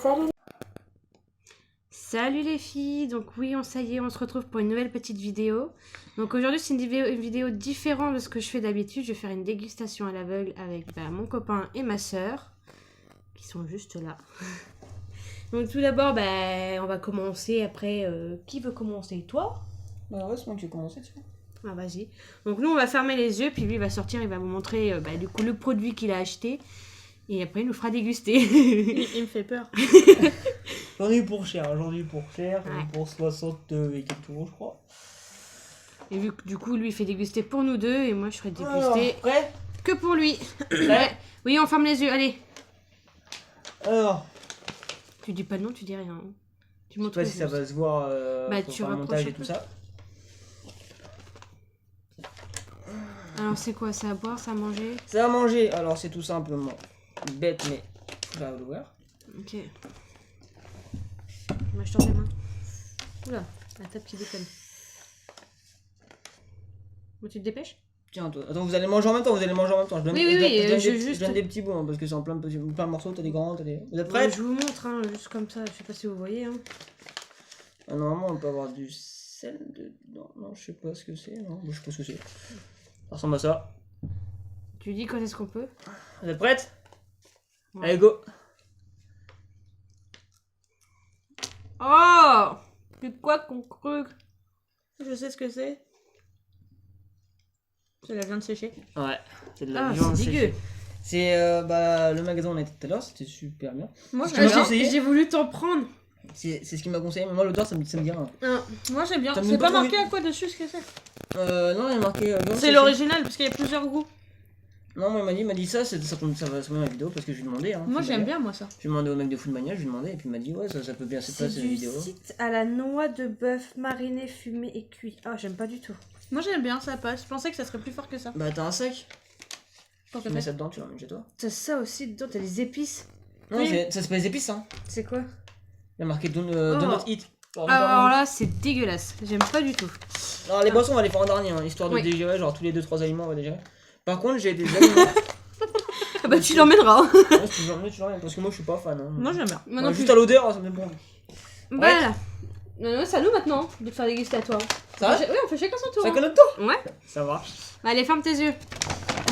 Salut. Salut les filles, donc oui, ça y est, on se retrouve pour une nouvelle petite vidéo. Donc aujourd'hui c'est une vidéo différente de ce que je fais d'habitude. Je vais faire une dégustation à l'aveugle avec mon copain et ma soeur, qui sont juste là. Donc tout d'abord, on va commencer, après, qui veut commencer? Toi? Bah ouais, c'est moi qui vais commencer, tu vois. Ah vas-y. Donc nous on va fermer les yeux, puis lui il va sortir, il va vous montrer du coup le produit qu'il a acheté. Et après il nous fera déguster. Il me fait peur. J'en ai eu pour cher, j'en ai eu pour Ouais. pour 60 et quelques euros, je crois. Et vu que du coup lui il fait déguster pour nous deux, et moi je ferai Alors, déguster prêt? que pour lui. Prêt? Ouais. Oui, on ferme les yeux, allez. Alors, Tu dis pas non, tu dis rien. hein. Tu je sais montres pas si ça va se voir pour tu faire le rapproches montage un et tout peu. ça. Alors c'est quoi? C'est à boire, c'est à manger? Ça à manger, alors c'est tout simplement bête, mais faut la l'ouvrir. Ok. Moi je tends les mains. Oula, la tête qui déconne. Bon, tu te dépêches? Tiens, toi. Attends, vous allez manger en même temps, Je donne, Oui, oui, je donne- oui, je donne je des, juste- je donne des petits bouts, hein, parce que c'est en plein de morceaux, t'as des grands, t'as des... Vous êtes Ouais, prêts? je vous montre, hein, juste comme ça, je sais pas si vous voyez. Hein. Ah, normalement, on peut avoir du sel dedans. Non, je sais pas ce que c'est. Non, je sais pas ce que c'est. Ça ressemble à ça. Tu dis quand est-ce qu'on peut? Vous êtes prêtes? Ouais. Allez, go! Oh! C'est quoi qu'on creux? Je sais ce que c'est. C'est la viande séchée. Ouais, c'est de la Ah, viande c'est séchée. dégueu. C'est le magasin où on était tout à l'heure, c'était super bien. Moi Tu j'aime m'as bien. conseillé? J'ai voulu t'en prendre. C'est ce qu'il m'a conseillé, mais moi l'odeur ça me dit rien. Moi j'aime bien. Ça me C'est donne pas pas marqué envie. à quoi dessus ce que c'est. Non, il y a marqué viande C'est séchée. l'original parce qu'il y a plusieurs goûts. Non, moi il m'a dit ça, ça va se mettre dans la vidéo parce que je lui ai demandé. Hein, Moi Food j'aime Mania. bien moi ça. Je lui ai demandé au mec de Foodmania, je lui ai demandé, et puis il m'a dit ouais, ça peut bien se C'est passer la du vidéo. site à la noix de bœuf mariné, fumé et cuit. Ah, j'aime pas du tout. Moi j'aime bien, ça passe. Je pensais que ça serait plus fort que ça. Bah, t'as un sac, Pour tu te mets faire. ça dedans, tu l'emmènes chez toi. T'as ça aussi dedans, t'as des épices. Non, Oui. ça c'est pas les épices, hein. C'est quoi? Il y a marqué Donut Eat. Alors là, c'est dégueulasse. J'aime pas du tout. Alors les boissons on va les faire en dernier, hein, histoire de Oui. dégérer, genre tous les 2-3 aliments on va dégérer. Par contre j'ai des aliments. Ah bah tu l'emmèneras. Hein. Ouais, si tu l'emmènes, tu l'emmènes, parce que moi je suis pas fan. Hein. Moi j'aime bien. Moi Ouais, non juste plus. à l'odeur, ça me fait bon. Voilà. Non, c'est à nous maintenant de te faire déguster à toi. Ça va? Oui, on fait chacun son tour. Ça hein. connaît toi? Ouais. Ça va. Bah, allez, ferme tes yeux.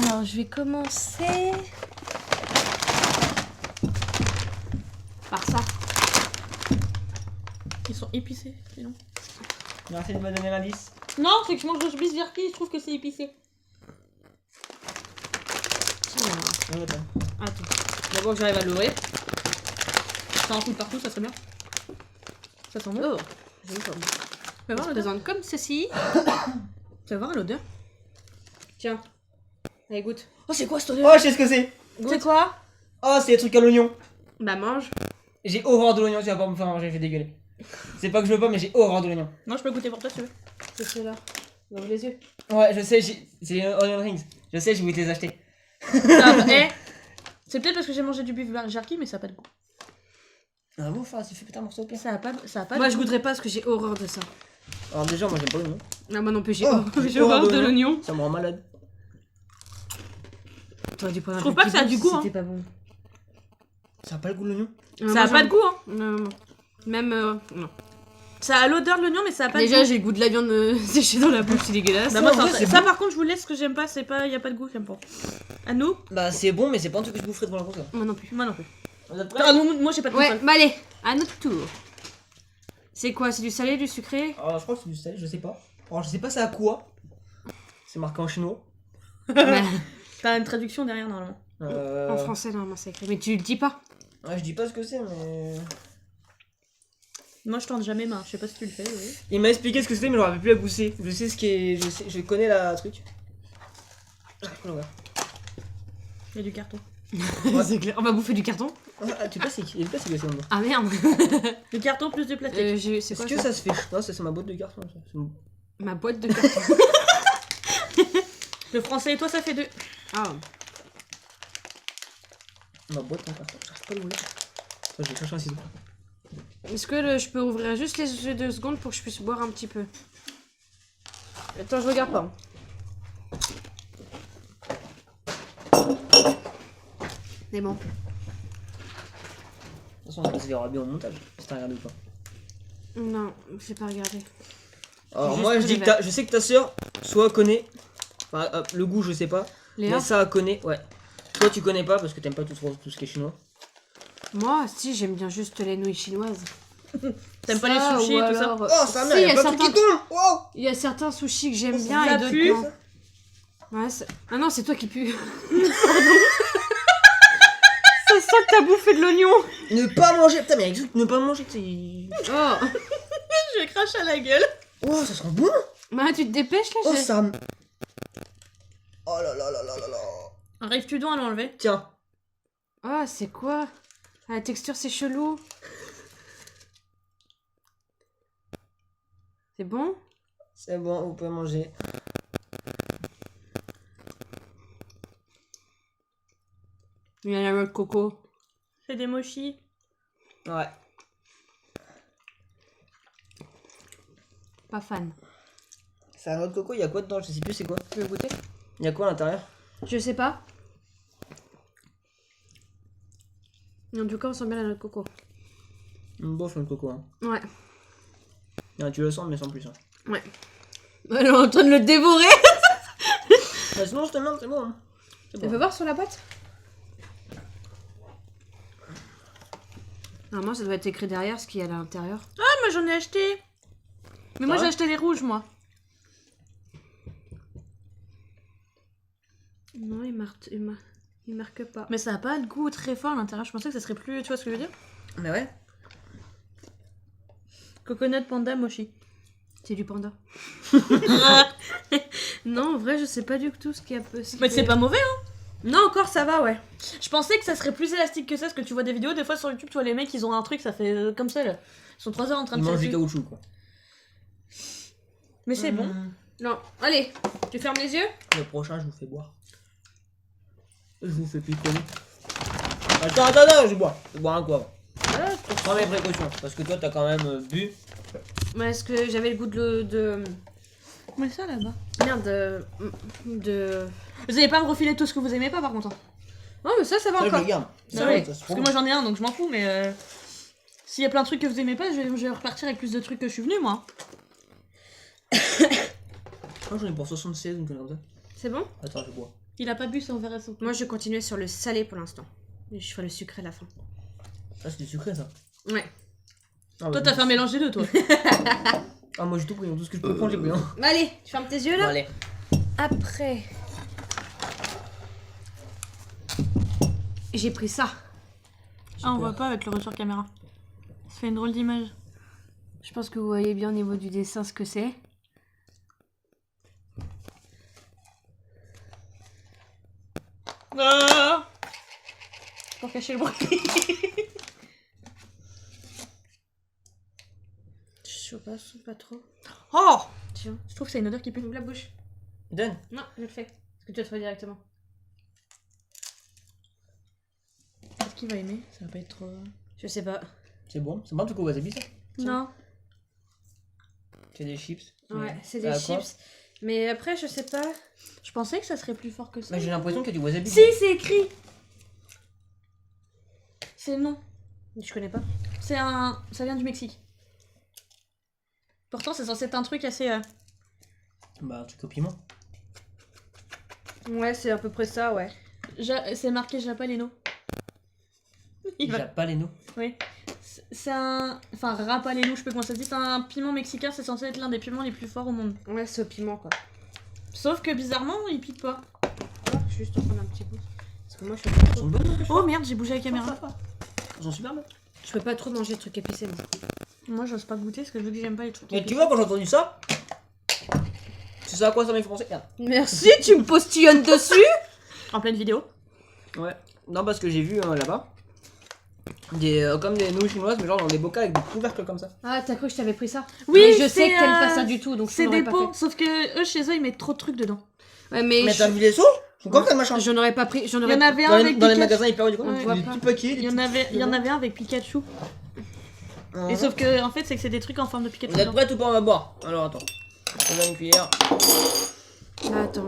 Alors, je vais commencer par ça. Ils sont épicés sinon. Merci de me donner l'indice. Non, c'est que je mange le bisverki, je trouve que c'est épicé. Ouais, attends. Attends. D'abord que j'arrive à l'ouvrir. Ça en fout partout, ça serait bien. Ça sent bon. Oh, j'aime pas. Tu vas On voir se l'odeur. présente comme ceci. Tu vas voir l'odeur. Tiens. Allez, goûte. Oh c'est quoi cette Oh, je sais ce que c'est. C'est quoi? Oh, c'est des trucs à l'oignon. Bah, mange. J'ai horreur de l'oignon, tu vas pas me faire manger, je vais dégueuler. C'est pas que je veux pas, mais j'ai horreur de l'oignon. Non, je peux goûter pour toi si tu veux. C'est ceux-là. Ouvre les yeux. Ouais, je sais, c'est onion rings. Je sais, je voulais te les acheter. Eh, c'est peut-être parce que j'ai mangé du beef jerky, mais ça a pas de goût. Ah bon, enfin, tu fais péter un morceau au pire. Ça a pas de Moi, goût. je goûterai pas parce que j'ai horreur de ça. Alors déjà, moi j'aime pas l'oignon. Ah, moi non plus, j'ai Oh, j'ai horreur de l'oignon. Ça me rend malade. T'aurais dû prendre un Je trouve peu pas que ça a petit du goût, si hein. C'était pas bon. Ça a pas le goût de l'oignon. Ça a pas de goût, hein. Non. Même, non. Ça a l'odeur de l'oignon, mais ça a pas Déjà, de goût. j'ai le goût de la viande séchée dans la bouche, c'est dégueulasse. Bah, moi, en vrai, ça, c'est ça, bon. par contre, je vous laisse ce que j'aime pas, c'est pas, y a pas de goût, j'aime pas. À nous? Bah c'est bon, mais c'est pas un truc que je boufferais devant la console. Moi non plus. Moi non plus. Vous êtes prêts? Ah, non, moi j'ai pas de Ouais, console. bah allez, à notre tour. C'est quoi? C'est du salé, du sucré? Alors je crois que c'est du salé, je sais pas. Alors je sais pas c'est à quoi. C'est marqué en chinois. Bah, T'as une traduction derrière normalement. en français, normalement, c'est écrit. Mais tu le dis pas. Ouais, je dis pas ce que c'est, mais. Moi je tente jamais main, je sais pas si tu le fais, oui. Il m'a expliqué ce que c'était, mais je n'aurais plus à goûter. Je sais ce qui est. Je connais la truc. J'arrive pas à l'ouvrir. Il y a du carton. C'est clair. On va bouffer du carton. Ah, tu plastique, il y a du plastique aussi en dedans. Ah merde. Du carton plus du plastique. C'est Est-ce quoi que ça? ça se fait? Non, ça c'est ma boîte de carton. Ça. C'est Ma boîte de carton. Le français et toi ça fait deux. Ah. ma boîte en carton. J'arrive pas à l'ouvrir. Attends, je vais chercher un ciseau. Est-ce que je peux ouvrir juste les yeux 2 secondes pour que je puisse boire un petit peu? Attends, je regarde pas. C'est bon. De toute façon, ça se verra bien au montage, si t'as regardé ou pas. Non, j'ai pas regardé. Alors Juste moi je pour dis les que je sais que ta soeur soit connaît, enfin le goût je sais pas, Léa, mais ça connaît, ouais. Toi tu connais pas parce que t'aimes pas tout ce qui est chinois. moi, si, j'aime bien juste les nouilles chinoises. T'aimes pas les Ça, sushis ou et tout ça? alors, Oh ça si, merde, il y a plein de trucs certains- qui tombent. Wow. Il y a certains sushis que j'aime Oh, ça bien me et la d'autres pue. non. Ouais, ah non, c'est toi qui pue. Ça sent que t'as bouffé de l'oignon. Ne pas manger, putain mais ne pas manger, tu sais. Oh, Je crache à la gueule. Oh ça sent bon. bah tu te dépêches là. Oh j'ai- ça. Oh là là là là là là. Arrives-tu donc à l'enlever? Tiens. Oh, c'est quoi? Ah, la texture, c'est chelou. C'est bon? C'est bon, vous pouvez manger. Il y a la noix de coco. C'est des mochis. Ouais. Pas fan. C'est un noix de coco, il y a quoi dedans? Je sais plus c'est quoi. Tu veux goûter? Il y a quoi à l'intérieur? Je sais pas. Mais en tout cas, on sent bien la noix de coco. Bof le coco hein. Ouais. Non, tu le sens mais sans plus. Hein. Ouais. Elle est en train de le dévorer. Bah, sinon je te demande, c'est bon. Hein. C'est Tu bon. peux voir sur la boîte? Normalement, ça doit être écrit derrière ce qu'il y a à l'intérieur. Ah, moi j'en ai acheté. Mais moi Ah j'ai ouais acheté les rouges, moi. Non, il marque pas. Mais ça a pas de goût très fort à l'intérieur. Je pensais que ça serait plus. Tu vois ce que je veux dire? Mais ouais. Coconut panda mochi. C'est du panda. Non, en vrai, je sais pas du tout ce qu'il y a. Mais c'est pas mauvais, hein? Non, encore ça va, ouais. Je pensais que ça serait plus élastique que ça, parce que tu vois des vidéos, des fois sur YouTube, tu vois les mecs, ils ont un truc, ça fait comme ça, là. Ils sont 3 heures en train Il de faire mange du dessus. caoutchouc quoi. Mais c'est bon. Non, allez, tu fermes les yeux? Le prochain je vous fais boire. Je vous fais picoler. Attends, je bois. Je bois un quoi. Prends mes précautions. Parce que toi t'as quand même bu. Ouais, est-ce que j'avais le goût de... Mais ça là-bas. Merde, de... Vous allez pas me refiler tout ce que vous aimez pas, par contre. Oh, mais ça va Ça je encore. le garde. Bah Ça, ouais, ça se parce que moi j'en ai un, donc je m'en fous, mais s'il y a plein de trucs que vous aimez pas, je vais repartir avec plus de trucs que je suis venue, moi. Moi j'en ai pour 76 ou une connerie comme ça. C'est bon? Attends, je bois. Il a pas bu, ça on verra ça. Moi, je vais continuer sur le salé pour l'instant. Et je ferai le sucré à la fin. Ah, c'est du sucré ça. Ouais. Ah, Toi, t'as fait un mélange des deux, toi. Ah, moi j'ai tout pris. Tout ce que je peux prendre, j'ai pris. Hein. Bah, allez, tu fermes tes yeux Bon, là. allez. Après... J'ai pris ça. Ah, on voit pas avec le retour caméra. Ça fait une drôle d'image. Je pense que vous voyez bien au niveau du dessin ce que c'est. Ah pour cacher le bruit. Je sais pas trop. Oh Tiens, je trouve que c'est une odeur qui pue. ouvre la bouche. Donne. Non, je le fais. Est-ce que tu vas te faire directement? Est-ce qu'il va aimer? Ça va pas être trop... Je sais pas. C'est bon. C'est bon, en tout cas, au wasabi ça. Non. C'est des chips. Ouais, c'est Ça des a quoi chips. Mais après, je sais pas. Je pensais que ça serait plus fort que ça. Bah, j'ai l'impression qu'il y a du wasabi. Si, c'est écrit. C'est non. Je connais pas. C'est un... Ça vient du Mexique. Pourtant, c'est censé être un truc assez... Bah, un truc au piment. Ouais, c'est à peu près ça, ouais. C'est marqué Japaleno. Il va... Jalapeno. Oui. C'est un... Enfin, Rapaleno, je sais pas comment ça se dit. C'est un piment mexicain, c'est censé être l'un des piments les plus forts au monde. Ouais, c'est au piment, quoi. Sauf que bizarrement, il pique pas. Oh, je vais juste en prendre un petit bout. Parce que moi, je peux Elles pas sont trop, bonnes, Oh merde, j'ai bougé la caméra. Elles sont super bonnes. je peux pas trop manger de trucs épicés, moi. Moi, j'ose pas goûter parce que vu que j'aime pas les trucs. Et tu vois, quand j'ai entendu ça, tu sais à quoi ça m'a fait penser? Regarde. Merci, tu me postillonnes dessus. En pleine vidéo. Ouais. Non, parce que j'ai vu là-bas comme des nouilles chinoises, mais genre dans des bocaux avec des couvercles comme ça. Ah, t'as cru que je t'avais pris ça? Oui, Mais je sais c'est, que t'aimes pas ça du tout, donc je C'est l'aurais des pas pots, sauf que eux, chez eux, ils mettent trop de trucs dedans. fait. Ouais, mais Mais t'as vu les sauces? Ils sont comme ça, machin. j'en aurais pas pris. J'en Il y aurais en avait un Dans avec les Pikachu. magasins hyper du coup, Ouais. des petits paquets. Il y en avait un avec Pikachu. Ah. Et sauf que, en fait, c'est que c'est des trucs en forme de Pikachu. Vous êtes prêts ou pas? On va boire. Alors attends. On va une cuillère. Ah, attends.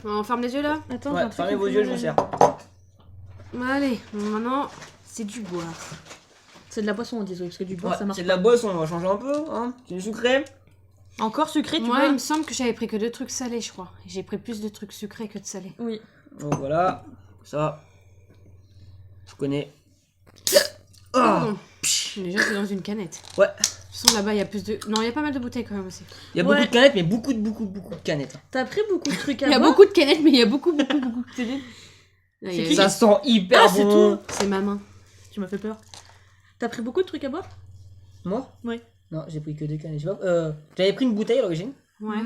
On ferme les yeux là? Attends, j'ai Ouais, un truc fermez qui vos me yeux, fait je vous mal. sers. Allez, maintenant, C'est du boire. C'est de la boisson, désolé, parce que du bois, Ouais, ça marche c'est de pas. la boisson, on va changer un peu. Hein. C'est du sucré. Encore sucré, tu Moi, vois. il me semble que j'avais pris que 2 trucs salés, je crois. J'ai pris plus de trucs sucrés que de salés. Oui. Donc voilà, ça. Je connais. Oh. Pardon. Déjà, c'est dans une canette. Ouais. De toute façon, là-bas, il y a plus de... Non, il y a pas mal de bouteilles quand même aussi. Il y a Ouais. beaucoup de canettes, mais beaucoup de canettes. T'as pris beaucoup de trucs à Il y a boire. beaucoup de canettes, mais il y a beaucoup de canettes. Là, il y a- qui Ça sent hyper Ah, c'est bon. tout. C'est ma main. Tu m'as fait peur. T'as pris beaucoup de trucs à boire? Moi Ouais. Non, j'ai pris que 2 canettes. Je sais pas. J'avais pris une bouteille à l'origine. Ouais.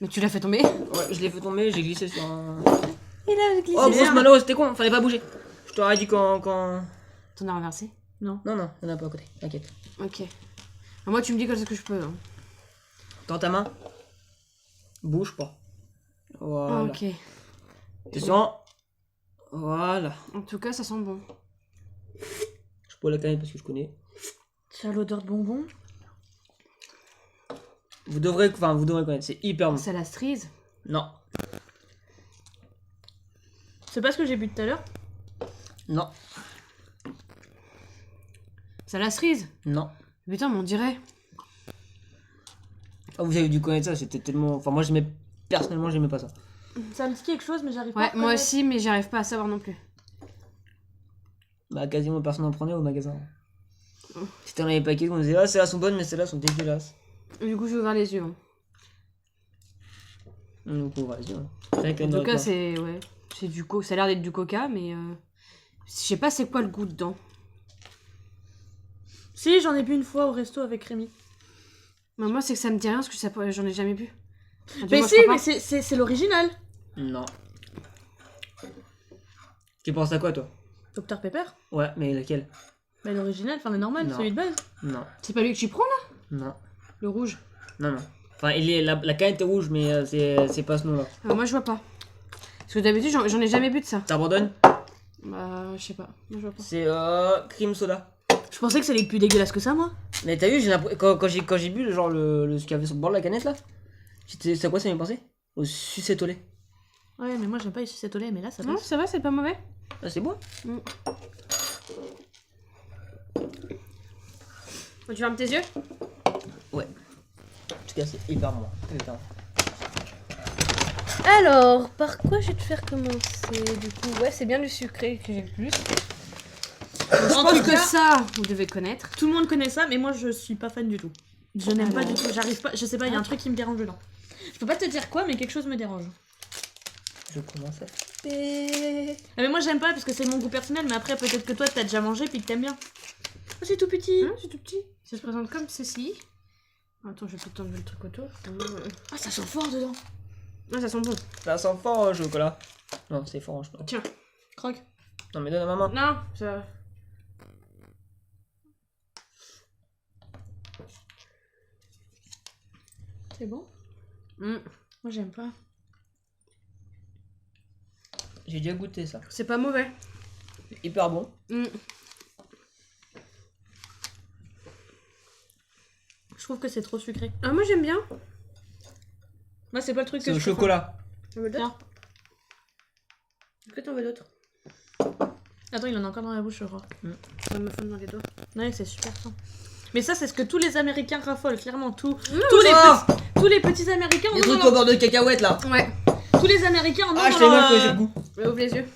Mais tu l'as fait tomber. Ouais, je l'ai fait tomber, j'ai glissé sur un. Il a glissé. Oh, grosse malheureuse, c'était con, fallait pas bouger. Je t'aurais dit quand. T'en as renversé. Non, non, y'en a pas à côté, t'inquiète. Ok. Moi, tu me dis quand est-ce que je peux. Hein. Dans ta main. Bouge pas. Voilà. Ok. Tu sens. Voilà. En tout cas, ça sent bon. Je bois la canette parce que je connais. Tu as l'odeur de bonbons. Vous devrez connaître, c'est hyper bon. C'est la cerise. Non, C'est pas ce que j'ai bu tout à l'heure? non, C'est la cerise. non. Putain, mais on dirait. Ah, vous avez dû connaître ça, c'était tellement. Enfin, moi, personnellement, j'aimais pas ça. Ça me dit quelque chose, mais j'arrive pas Ouais, à moi reconnaître. aussi, mais j'arrive pas à savoir non plus. Bah, quasiment personne n'en prenait au magasin. C'était dans les paquets, on disait, ah, celles-là sont bonnes, mais celles-là sont dégueulasses. Du coup, je vais ouvrir les yeux. Hein. Donc, on va dire. Hein. En tout cas, c'est. Ouais. C'est du ça a l'air d'être du coca, mais. Je sais pas c'est quoi le goût dedans. Si, j'en ai bu une fois au resto avec Rémi. Mais moi, c'est que ça me dit rien parce que j'en ai jamais bu. Enfin, du Mais moins, si, je crois mais c'est l'original. Non. Tu penses à quoi, toi? Dr Pepper. Ouais, mais laquelle? Bah l'original, enfin le normal, Non. celui de base. Non, pas. C'est pas lui que tu prends là? non, Le rouge. non, non. Enfin, la canette est rouge, mais c'est pas ce nom-là. Moi, je vois pas. Parce que d'habitude, j'en ai jamais bu de ça. T'abandonnes? Bah, je sais pas. Moi, je vois pas. C'est cream soda. Je pensais que ça allait être plus dégueulasse que ça, moi. Mais t'as vu, quand j'ai bu genre ce qu'il y avait sur le bord de la canette là, c'est à quoi ça m'est pensé? Au sucette au lait. Ouais, mais moi j'aime pas les sucettes au lait, mais là ça Non, passe. ça va, c'est pas mauvais. Ah, c'est bon. Tu fermes tes yeux? Ouais. En tout cas, c'est hyper bon. Hyper bon. Alors, par quoi je vais te faire commencer? Du coup, ouais, c'est bien du sucré que j'ai le plus. Je En pense tout que cas, ça, vous devez connaître. tout le monde connaît ça, mais moi je suis pas fan du tout. Je n'aime Ah pas non. du tout, j'arrive pas, je sais pas, il y a un truc qui me dérange dedans. Je peux pas te dire quoi, mais quelque chose me dérange. Je commence à. Ah, mais moi j'aime pas parce que c'est mon goût personnel, mais après peut-être que toi t'as déjà mangé puis que t'aimes bien. Oh, c'est tout petit. C'est tout petit. Ça se présente comme ceci. Attends, je vais peut-être enlever le truc autour. Ah, ça sent fort dedans. Ah, ça sent bon. Ça sent fort au chocolat. Non, c'est fort en chocolat. Tiens. Croque. Non, mais donne à maman. Non, ça. C'est bon? Mm. Moi j'aime pas. J'ai déjà goûté ça. C'est pas mauvais. C'est hyper bon. Mm. Je trouve que c'est trop sucré. Ah, moi j'aime bien. Moi c'est pas le truc C'est que au je préfère. chocolat. T'en veux Tiens. d'autres? Est-ce que t'en veux d'autres? Attends, il en a encore dans la bouche, je crois. Ça me fond dans les doigts. Ouais, c'est super fin. Mais ça, c'est ce que tous les Américains raffolent, clairement. Tous les petits Américains en Des ont trucs dans au leur... bord de cacahuètes là. Ouais. Tous les Américains en ont Ah, je dans sais mal que j'ai leur... le goût. Ouvre les yeux.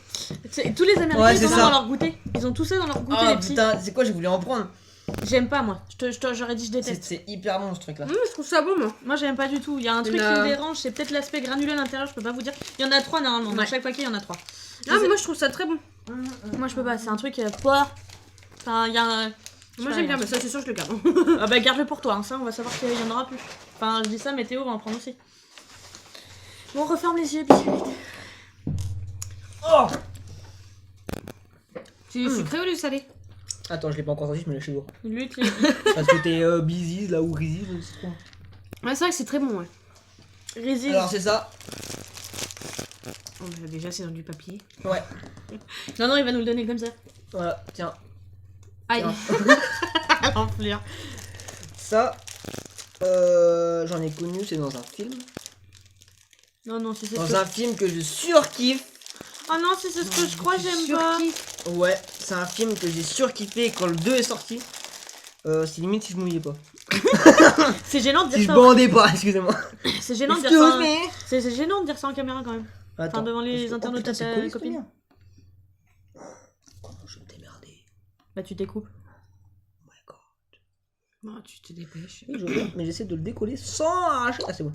Tous les Américains, Ouais, ils c'est en ont ça. dans leur goûter. Ils ont tout ça dans leur goûter, Ah les petits. putain, c'est quoi, j'ai voulu en prendre. J'aime pas, moi. J'aurais dit je déteste. C'est hyper bon ce truc là. Je trouve ça bon, moi. Moi, j'aime pas du tout. Il y a un truc qui a- me dérange, c'est peut-être l'aspect granulé à l'intérieur, je peux pas vous dire. Il y en a 3 normalement. Dans Ouais. chaque paquet, il y en a 3. Ah, mais moi je trouve ça très bon. Moi, je peux pas. C'est un truc poire. Enfin, il y a un... Moi j'aime bien, mais ça c'est sûr, je le garde. Ah bah, garde-le pour toi, hein. Ça, on va savoir qu'il y en aura plus. Enfin, je dis ça, mais Théo va en prendre aussi. Bon, on referme les yeux, bisous. Oh C'est sucré ou du salé? Attends, je l'ai pas encore sorti, je me l'ai chez vous. Lui, tu... Parce que t'es busy là ou Rizzy, je sais pas. Ouais, c'est vrai que c'est très bon, ouais. Résiste. Alors c'est ça. Oh, bah, déjà, c'est dans du papier. Ouais. Non, non, il va nous le donner comme ça. Voilà, tiens. Aïe! Tiens. L'enflure. Ça, j'en ai connu, c'est dans un film. Non, non, si c'est ce Dans que... un film que je surkiffe. Oh non, si c'est ce que je crois, j'aime pas. Surkiffe. Ouais, c'est un film que j'ai surkiffé quand le 2 est sorti. C'est limite si je mouillais pas. C'est gênant de Si dire je ça. bandais pas, excusez-moi. C'est gênant de dire Excuse ça. me. C'est gênant de dire ça en caméra quand même. Attends, devant les parce que- internautes putain, à c'est ta collé, copine. c'est bien. Je vais me démerder. Bah tu découpes. Oh my god. Non, tu te dépêches. Oui, je vois, mais j'essaie de le décoller sans arracher. Ah, c'est bon.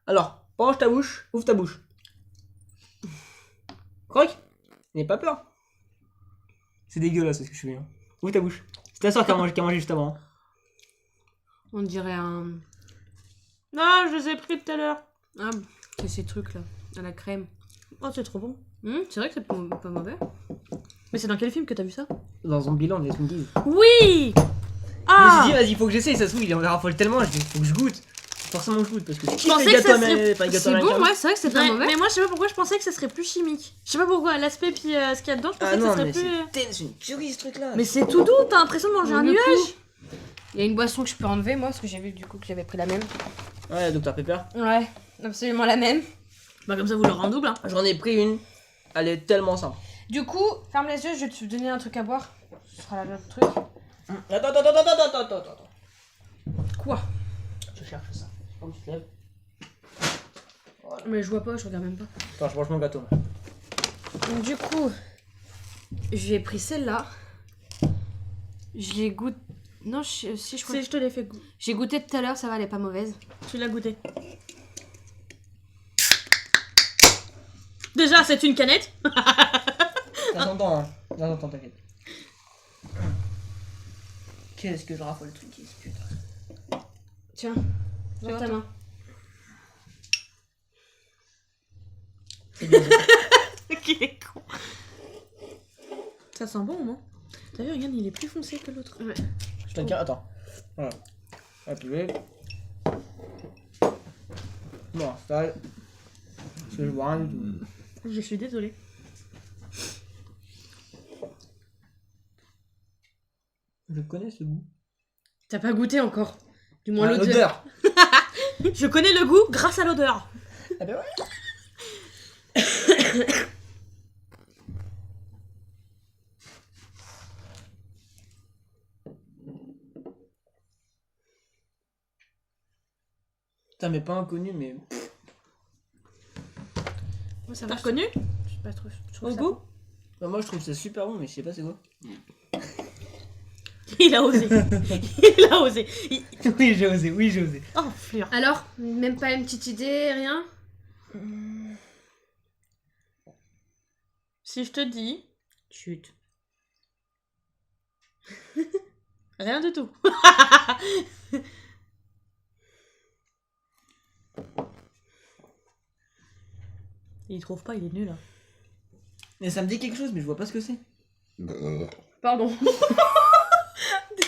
Alors, penche ta bouche, ouvre ta bouche. Croque. N'aie pas peur. C'est dégueulasse ce que je fais. Hein. Ouvre ta bouche. C'est ta soeur qui a mangé juste avant. Hein. On dirait un... Non, je les ai pris tout à l'heure. Ah, c'est ces trucs là, à la crème. Oh, c'est trop bon. C'est vrai que c'est pas mauvais. Mais c'est dans quel film que t'as vu ça? Dans Zombieland, laisse-moi dire. Oui. Je me Ah. suis dit, vas-y, faut que j'essaye. Ça se trouve, il en raffole tellement. Je dis, faut que je goûte. Forcément, je goûte parce que je pensais les que ça gâteaux serait- pas les gâteaux C'est bon, américains. ouais, c'est vrai que c'est pas Ouais, mauvais. mais moi je sais pas pourquoi je pensais que ça serait plus chimique. Je sais pas pourquoi, l'aspect puis ce qu'il y a dedans, je pensais Ah que ça non, serait mais plus. c'est une tuerie ce truc là. Mais c'est tout doux, t'as l'impression de manger un Le nuage. coup, il y a une boisson que je peux enlever moi, parce que j'ai vu du coup que j'avais pris la même. Ouais, Dr Pepper. Ouais, absolument la même. Bah comme ça vous l'aurez en double. Hein. J'en ai pris une. Elle est tellement simple. Du coup, ferme les yeux, je vais te donner un truc à boire. Ce sera la même truc. Attends. Quoi? Je cherche ça. Comme tu te lèves. Mais je vois pas, je regarde même pas. Attends, je mange mon gâteau. Donc du coup, j'ai pris celle-là. Je l'ai goûté... Non, si je crois... Si je te l'ai fait goût. J'ai goûté tout à l'heure, ça va, elle est pas mauvaise. Tu l'as goûté. Déjà, c'est une canette. Ça s'entend, hein. Ça s'entend, t'inquiète. Qu'est-ce que je raffole le truc, putain. Tiens, dans ta main. C'est bien. Qu'il est con. Ça sent bon, non? T'as vu, regarde, il est plus foncé que l'autre. Ouais. Je t'inquiète, attends. Voilà. Hop, je vais. Bon, ça. Parce que je vois rien du tout. Je suis désolée. Je connais ce goût. T'as pas goûté encore. Du moins Ah, l'odeur. Je connais le goût grâce à l'odeur. Ah ben ouais. Putain, mais pas inconnu, mais. Moi, ça T'as va, reconnu? je sais pas trop. Je trouve Au ça goût? bon. Bah, moi je trouve ça super bon, mais je sais pas c'est quoi. Il a osé. Il a osé. Oui, j'ai osé, oui, j'ai osé. Oh, Fleur. Alors, même pas une petite idée, rien? Si je te dis, Chut. rien du tout. Il trouve pas, il est nul. Hein. Mais ça me dit quelque chose, mais je vois pas ce que c'est. Pardon.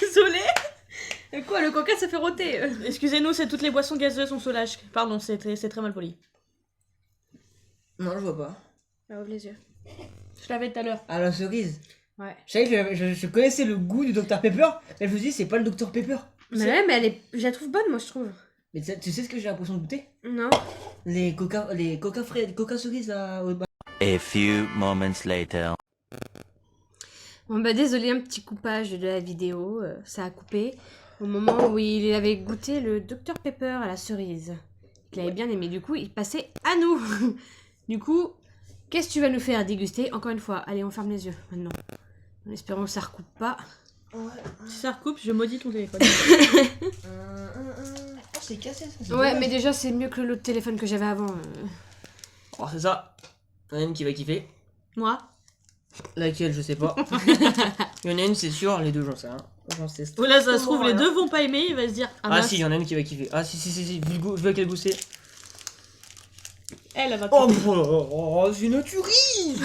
Désolée. Quoi, le coca ça fait roter? Excusez-nous, c'est toutes les boissons gazeuses on se lâche. Pardon, c'est très mal poli. Non, je vois pas. Ah, ouvre les yeux. Je l'avais tout à l'heure. Ah, la cerise. Ouais. Je savais que je connaissais le goût du Dr Pepper, mais je me dis c'est pas le Dr Pepper. Mais ouais, mais je la trouve bonne, moi, je trouve. Mais tu sais ce que j'ai l'impression de goûter? Non. Les coca frais, les coca cerises là. A few moments later. Bon, bah, désolé, un petit coupage de la vidéo. Ça a coupé au moment où il avait goûté le Dr Pepper à la cerise. Il avait bien aimé. Du coup, il passait à nous. Du coup, qu'est-ce que tu vas nous faire déguster? Encore une fois, allez, on ferme les yeux maintenant. En espérant que ça recoupe pas. Si ça recoupe, je maudis ton téléphone. Oh, c'est cassé ça. c'est Ouais, dommage. mais déjà, c'est mieux que l'autre téléphone que j'avais avant. Oh, c'est ça. Il y en a une qui va kiffer. Moi? Laquelle, je sais pas. Il y en a une, c'est sûr, les deux, j'en sais rien. J'en sais Oh là, ça se trouve, les rien. deux vont pas aimer, il va se dire. Ah, mince, si, il y en a une qui va kiffer. Ah, si, vu le goût, je veux quel goût c'est. Elle va Oh, kiffer. c'est une tuerie,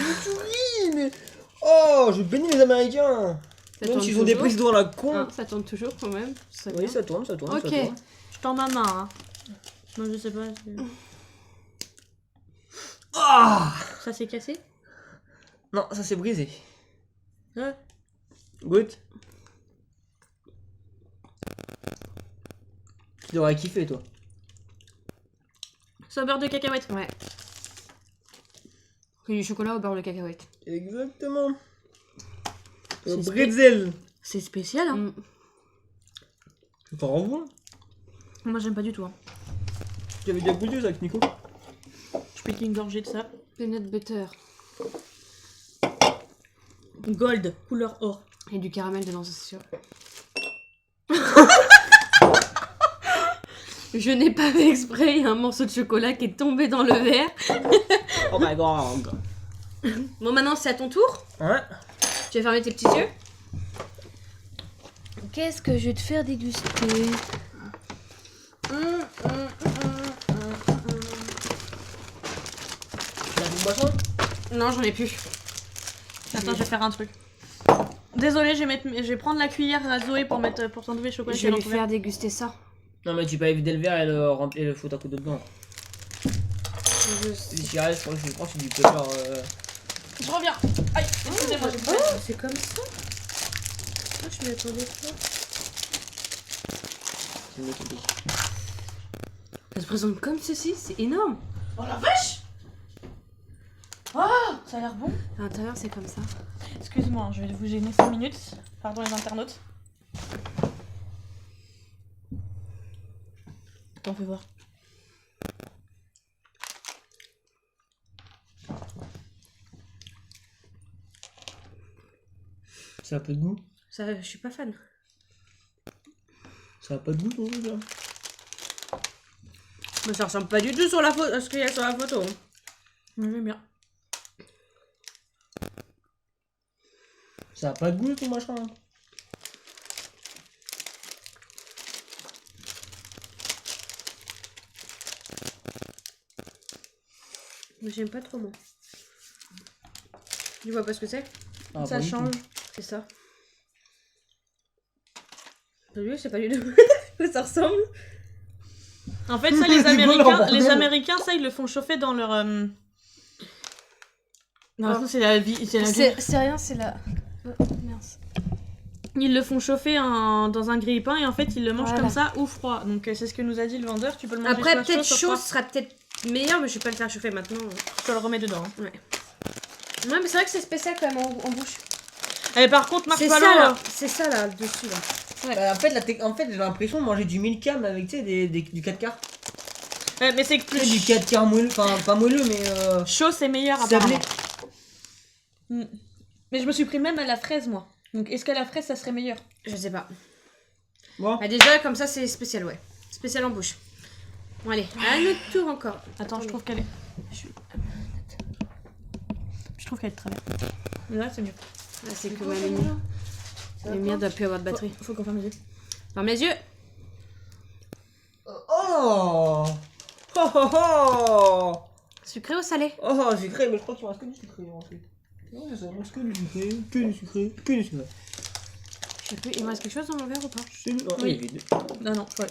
mais. Oh, je bénis les Américains. Ça Même tourne s'ils ont des toujours. prises dans la con. Ah, ça tourne toujours quand même. Ça Oui, bien. ça tourne, ça tourne. Ok. Ça tourne. Je tends ma main, hein. Non, je sais pas. Ah Ça s'est cassé? non, ça s'est brisé. Ouais. Goûte. Tu devrais kiffer, toi. C'est au beurre de cacahuète. Ouais. C'est du chocolat au beurre de cacahuète. Exactement. Bretzel. C'est spécial, hein. Mm. T'en renvoies? Moi, j'aime pas du tout. Hein. Tu avais déjà goûté ça avec Nico? Je pique une gorgée de ça. Peanut butter. Gold, couleur or. Et du caramel dedans, c'est sûr. Je n'ai pas fait exprès, il y a un morceau de chocolat qui est tombé dans le verre. Oh my god. Bon, maintenant c'est à ton tour. Ouais. Tu vas fermer tes petits yeux. Qu'est-ce que je vais te faire déguster? Tu as une boisson? Non, j'en ai plus. Attends, je vais faire un truc. Désolée, je vais prendre la cuillère à Zoé pour t'enlever le chocolat. Je vais lui faire déguster ça. Non mais tu peux éviter le verre et le remplir et le foutre à côté dedans. Si j'y arrive, je crois que c'est du pepper. Je reviens. Aïe, excusez-moi, j'ai Oh, c'est comme ça. Ah, je m'y attendais pas. C'est mieux que le Ça se présente comme ceci, c'est énorme. Oh la vache. Oh, ça a l'air bon. À l'intérieur, c'est comme ça. Excuse-moi, je vais vous gêner 5 minutes. Pardon les internautes. T'en fais voir. Ça a pas de goût? Ça, je suis pas fan. Ça a pas de goût ton truc là? Mais ça ressemble pas du tout sur la photo, à ce qu'il y a sur la photo. J'aime bien. Ça a pas de goût ton machin? Mais j'aime pas trop moi. Tu vois pas ce que c'est? Ah, Ça pas du change. tout. C'est ça. T'as vu, c'est pas du tout. Ça ressemble. En fait, ça, les Américains, ça, ils le font chauffer dans leur. Non, Ah. ça, c'est la vie. C'est rien, c'est la. Oh, mince. Ils le font chauffer dans un grille-pain et en fait, ils le mangent Voilà. comme ça ou froid. Donc, c'est ce que nous a dit le vendeur. Tu peux le manger Après, soit peut-être soit chaud, froid. ce sera peut-être meilleur, mais je vais pas le faire chauffer maintenant. Tu le remets dedans. Hein. Ouais. Ouais, mais c'est vrai que c'est spécial quand même en bouche. Et par contre, C'est Marshmallow. ça là, c'est ça là, le dessus là. En fait, j'ai l'impression de manger du Milka mais avec tu sais, du 4 quarts. Mais c'est que Tu sais, plus du 4 quarts moelleux, enfin pas moelleux mais chaud, c'est meilleur sablé. apparemment. Mm. Mais je me suis pris même à la fraise, moi. Donc, est-ce qu'à la fraise, ça serait meilleur? Je sais pas. Bon. Bah déjà, comme ça, c'est spécial, ouais. Spécial en bouche. Bon, allez, à notre tour encore. Attends, je trouve qu'elle est. Je trouve qu'elle est très bien. Là, c'est mieux. Ah, c'est que ma lumière. La lumière doit plus avoir de batterie. Faut qu'on ferme les yeux. Ferme les yeux. Oh oh oh oh Sucré ou salé? oh sucré, mais je crois qu'il me reste que du sucré en fait. Non, c'est ça, il me reste que du sucré, que du sucré, que du sucré. Je sais plus, il me reste quelque chose dans mon verre ou pas? C'est une... Oui. il est vide. Non, non, ouais.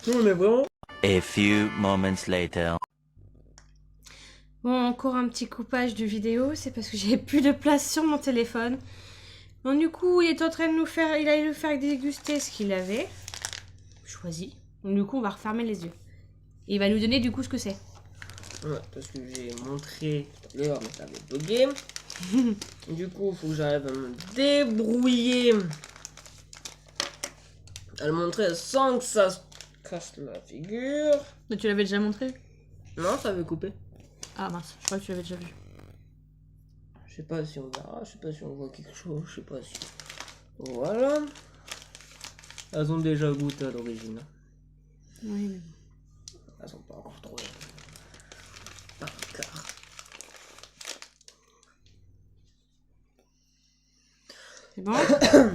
Non mais vraiment. A few moments later. Bon, encore un petit coupage de vidéo, c'est parce que j'avais plus de place sur mon téléphone. Donc du coup, il est en train de nous faire, il allait nous faire déguster ce qu'il avait choisi. Donc du coup, on va refermer les yeux. Et il va nous donner du coup ce que c'est. Ouais, parce que j'ai montré tout à l'heure, mais ça avait bugué. Du coup, il faut que j'arrive à me débrouiller. À le montrer sans que ça se casse la figure. Mais tu l'avais déjà montré? Non, ça avait coupé. Ah mince, je crois que tu l'avais déjà vu. Je sais pas si on verra, je sais pas si on voit quelque chose, je sais pas si... Voilà. Elles ont déjà goûté à l'origine. Oui, mais... Elles sont pas encore trop... Pas encore. C'est bon?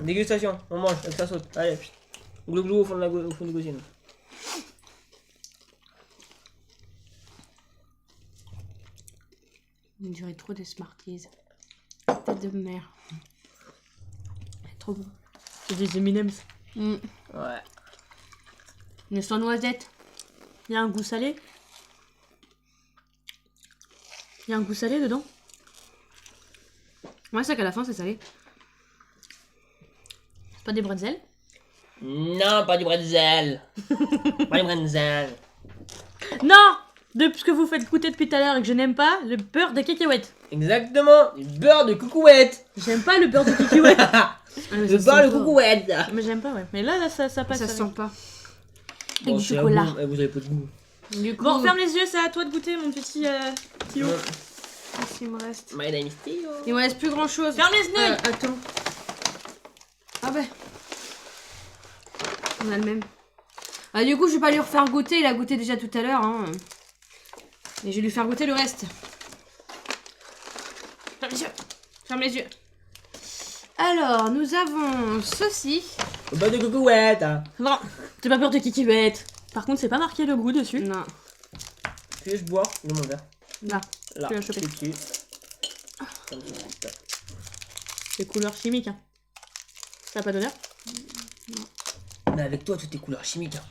Dégustation, on mange, avec ça saute. Allez, glou glou au fond de la cuisine. On dirait trop des Smarties. Tête de mer. Trop bon. C'est des M&M's. Ouais. Mais sans noisette. Il y a un goût salé. Il y a un goût salé dedans. Ouais, c'est qu'à la fin, c'est salé. C'est pas des bretzels? Non, pas du bretzel. Pas du bretzel. Non! De ce que vous faites goûter depuis tout à l'heure et que je n'aime pas, le beurre de cacahuètes. Exactement, du beurre de cacahuète. J'aime pas le beurre de cacahuète. Le beurre de cacahuète. Mais j'aime pas, ouais. Mais là ça passe. Ça avec. sent pas. Avec du c'est à chocolat. vous, vous avez pas de goût. Du coup, Bon, ferme les yeux, c'est à toi de goûter, mon petit Théo. qu'est-ce qu'il me reste? My name is Theo. Il me reste plus grand chose. Ferme les yeux. Attends. Ah bah. On a le même. Ah, du coup, je vais pas lui refaire goûter. Il a goûté déjà tout à l'heure. Hein. Et je vais lui faire goûter le reste. Ferme les yeux. Ferme les yeux. Alors, nous avons ceci. Le beurre de cacahuète. Non, j'ai pas peur de cacahuète. Par contre, c'est pas marqué le goût dessus. Non. Puis-je boire de mon verre? Là. Là, Tu l'as chopé. dessus. C'est couleur chimique. Hein. Ça a pas d'odeur? Mais avec toi, toutes tes couleurs chimiques. Hein.